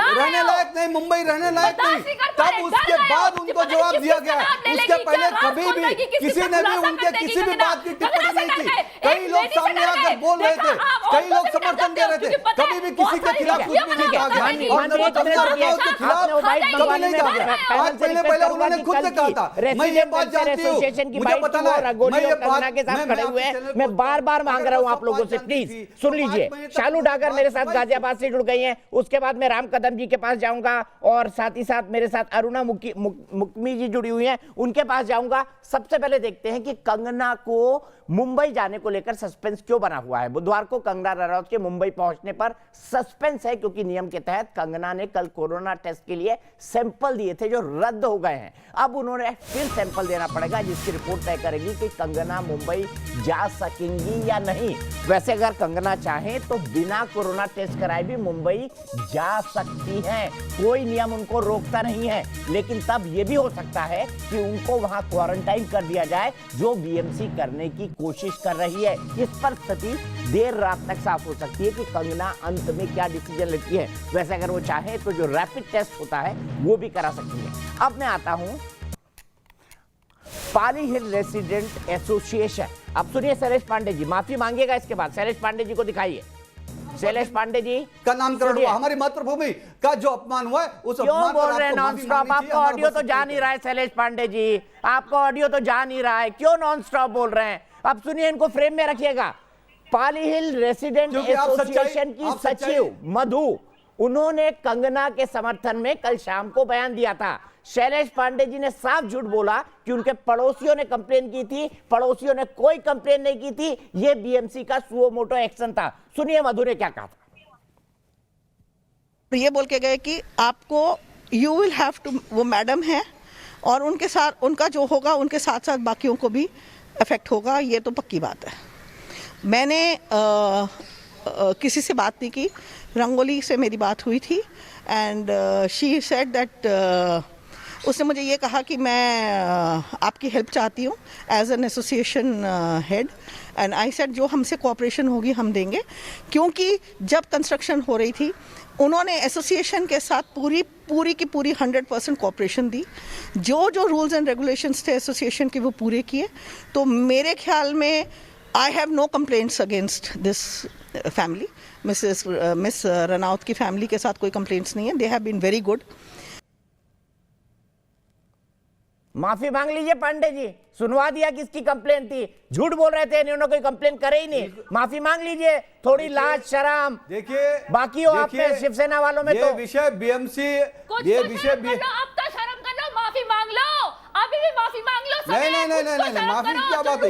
रहने लायक नहीं, मुंबई रहने लायक नहीं, तब उसके बाद उनको जवाब दिया गया। उसके पहले कभी भी किसी ने भी उनके किसी भी बात की टिप्पणी नहीं की। कई लोग सामने आकर बोल रहे थे, कई लोग समर्थन दे रहे थे, कभी भी किसी के खिलाफ कुछ भी नहीं कहा गया। और कंगना रनौत के खिलाफ कभी नहीं कहा गया। 5 महीने पहले उन्होंने खुद से कहा था, मैं ये बात जानती हूँ, मुझे पता है, मैं ये बात के साथ खड़े हुए हैं। मैं बार बार मांग रहा हूँ आप लोगों से, प्लीज सुन लीजिए। शालू डागर मेरे साथ गाजियाबाद से जुड़ गई हैं, उसके बाद मैं राम कदम जी के पास जाऊंगा और साथ ही साथ मेरे साथ अरुणा मुक्मी जी जुड़ी हुई हैं, उनके पास जाऊंगा। सबसे पहले देखिए देखते हैं कि कंगना को मुंबई जाने को लेकर सस्पेंस क्यों बना हुआ है। बुधवार को कंगना रनौत के मुंबई पहुंचने पर सस्पेंस है, क्योंकि नियम के तहत कंगना ने कल कोरोना टेस्ट के लिए सैंपल दिए थे जो रद्द हो गए हैं। अब उन्होंने फिर सैंपल देना पड़ेगा, जिसकी रिपोर्ट तय करेगी कि कंगना मुंबई जा सकेंगी या नहीं। वैसे अगर कंगना चाहे तो बिना कोरोना टेस्ट कराए भी मुंबई जा सकती हैं, कोई नियम उनको रोकता नहीं है। लेकिन तब यह भी हो सकता है कि उनको वहां क्वारंटाइन कर दिया जाए, जो बीएमसी करने की कोशिश कर रही है। इस पर स्थिति देर रात तक साफ हो सकती है कि कंगना अंत में क्या डिसीजन लेती है। वैसे अगर वो चाहे तो जो रैपिड टेस्ट होता है वो भी करा सकती है। अब मैं आता हूं पाली हिल रेसिडेंट एसोसिएशन। अब सुनिए शैलेश पांडे जी माफी मांगेगा इसके बाद। शैलेश पांडे जी को दिखाइए। शैलेश पांडे जी का नामकरण हुआ, हमारी मातृभूमि का जो अपमान हुआ है उस क्यों अपमान बोल पर रहे हैं नॉन स्टॉप? आपका ऑडियो तो जा नहीं रहा है शैलेश पांडे जी, आपका ऑडियो तो जा नहीं रहा है, क्यों नॉन स्टॉप बोल रहे हैं? अब सुनिए, इनको फ्रेम में रखिएगा। पाली हिल रेसिडेंट एसोसिएशन की सचिव मधु, उन्होंने कंगना के समर्थन में कल शाम को बयान दिया था। शैलेश पांडे जी ने साफ झूठ बोला कि उनके पड़ोसियों ने कंप्लेन की थी। पड़ोसियों ने कोई कंप्लेन नहीं की थी, यह बीएमसी का सुओ मोटो एक्शन था। सुनिए मधु ने क्या कहा था। तो ये बोल के गए कि आपको यू विल हैव टू, वो मैडम है और उनके साथ उनका जो होगा उनके साथ साथ बाकियों को भी इफेक्ट होगा, ये तो पक्की बात है। मैंने किसी से बात नहीं की, रंगोली से मेरी बात हुई थी एंड शी सेड दैट, उसने मुझे ये कहा कि मैं आपकी हेल्प चाहती हूँ as an association head and I said जो हमसे कोऑपरेशन होगी हम देंगे, क्योंकि जब कंस्ट्रक्शन हो रही थी उन्होंने एसोसिएशन के साथ पूरी की पूरी 100% कोऑपरेशन दी। जो जो रूल्स एंड रेगुलेशंस थे एसोसिएशन के वो पूरे किए। तो मेरे ख्याल में I have no complaints against this family. Miss Ranaut की फैमिली के साथ कोई कंप्लेंट्स नहीं है, they have been very good. माफी मांग लीजिए पांडे जी, सुनवा दिया किसकी कंप्लेन थी। झूठ बोल रहे थे, इन्होंने कोई कंप्लेन करे ही नहीं। माफी मांग लीजिए, थोड़ी लाज शर्म देखिए बाकी हो आप में, शिवसेना वालों में। ये विषय बीएमसी, ये विषय अब तो शर्म कर लो, माफी मांग लो, अभी भी माफी मांग लो। नहीं, माफी क्या बात है?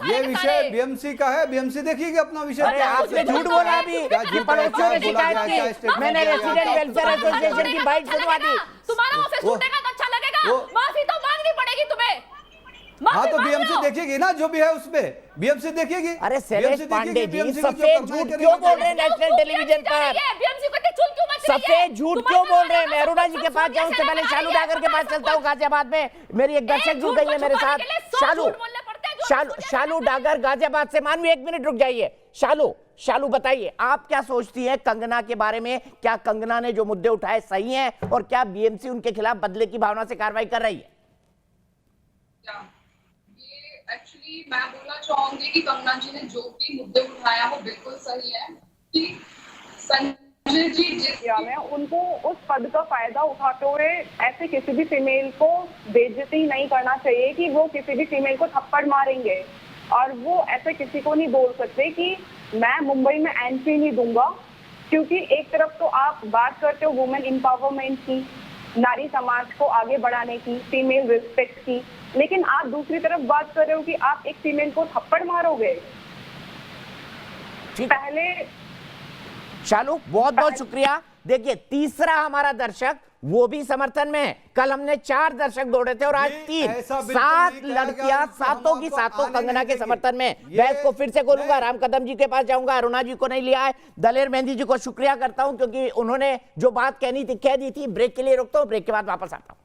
ये विषय बीएमसी का है, बीएमसी देखिएगा अपना विषय। आपने झूठ बोला अभी कि पड़ोसियों ने शिकायत की, मैंने रेसिडेंट वेलफेयर एसोसिएशन की बाइट सुनवा दी। तुम्हारा ऑफिस टूटेगा तो अच्छा लगेगा, माफी तो मांगनी पड़ेगी तुम्हें। हाँ तो बीएमसी देखेगी ना जो भी है उसमें, बीएमसी देखेगी। अरे शैलेश पांडे जी सफेद झूठ क्यों बोल रहे हैं नेशनल टेलीविजन पर? बीएमसी को चुल क्यों मच रही है? सफेद झूठ क्यों बोल रहे हैं? मैं अरुणा जी के पास जाऊं उससे पहले शालू डागर के पास चलता हूं गाजियाबाद में। मेरी एक दर्शक जुड़ गई है मेरे साथ। शालू डागर गाजियाबाद से। मानवी एक मिनट रुक जाइए। शालू बताइए, आप क्या सोचती हैं कंगना के बारे में? क्या कंगना ने जो मुद्दे उठाए सही हैं और क्या बीएमसी उनके खिलाफ बदले की भावना से कार्रवाई कर रही है? एक्चुअली मैं बोलना चाहूंगी कि कंगना जी ने जो भी मुद्दे उठाया वो बिल्कुल सही है कि संजय जी जिस में उनको उस पद का फायदा उठाते हुए ऐसे किसी भी फीमेल को बेइज्जती नहीं करना चाहिए कि वो किसी भी फीमेल को थप्पड़ मारेंगे। और वो ऐसे किसी को नहीं बोल सकते कि मैं मुंबई में एंट्री नहीं दूंगा, क्योंकि एक तरफ तो आप बात करते हो वुमेन एम्पावरमेंट की, नारी समाज को आगे बढ़ाने की, फीमेल रिस्पेक्ट की, लेकिन आप दूसरी तरफ बात कर रहे हो कि आप एक फीमेल को थप्पड़ मारोगे। पहले शालू बहुत बहुत शुक्रिया। देखिए तीसरा हमारा दर्शक वो भी समर्थन में है। कल हमने 4 दर्शक दौड़े थे और आज 3, 7 लड़कियां, सातों की सातों कंगना के समर्थन में। बहस को फिर से खोलूंगा, राम कदम जी के पास जाऊंगा, अरुणा जी को नहीं लिया है। दलेर मेहंदी जी को शुक्रिया करता हूं क्योंकि उन्होंने जो बात कहनी थी कह दी थी। ब्रेक के लिए रुकता हूं, ब्रेक के बाद वापस आता हूं।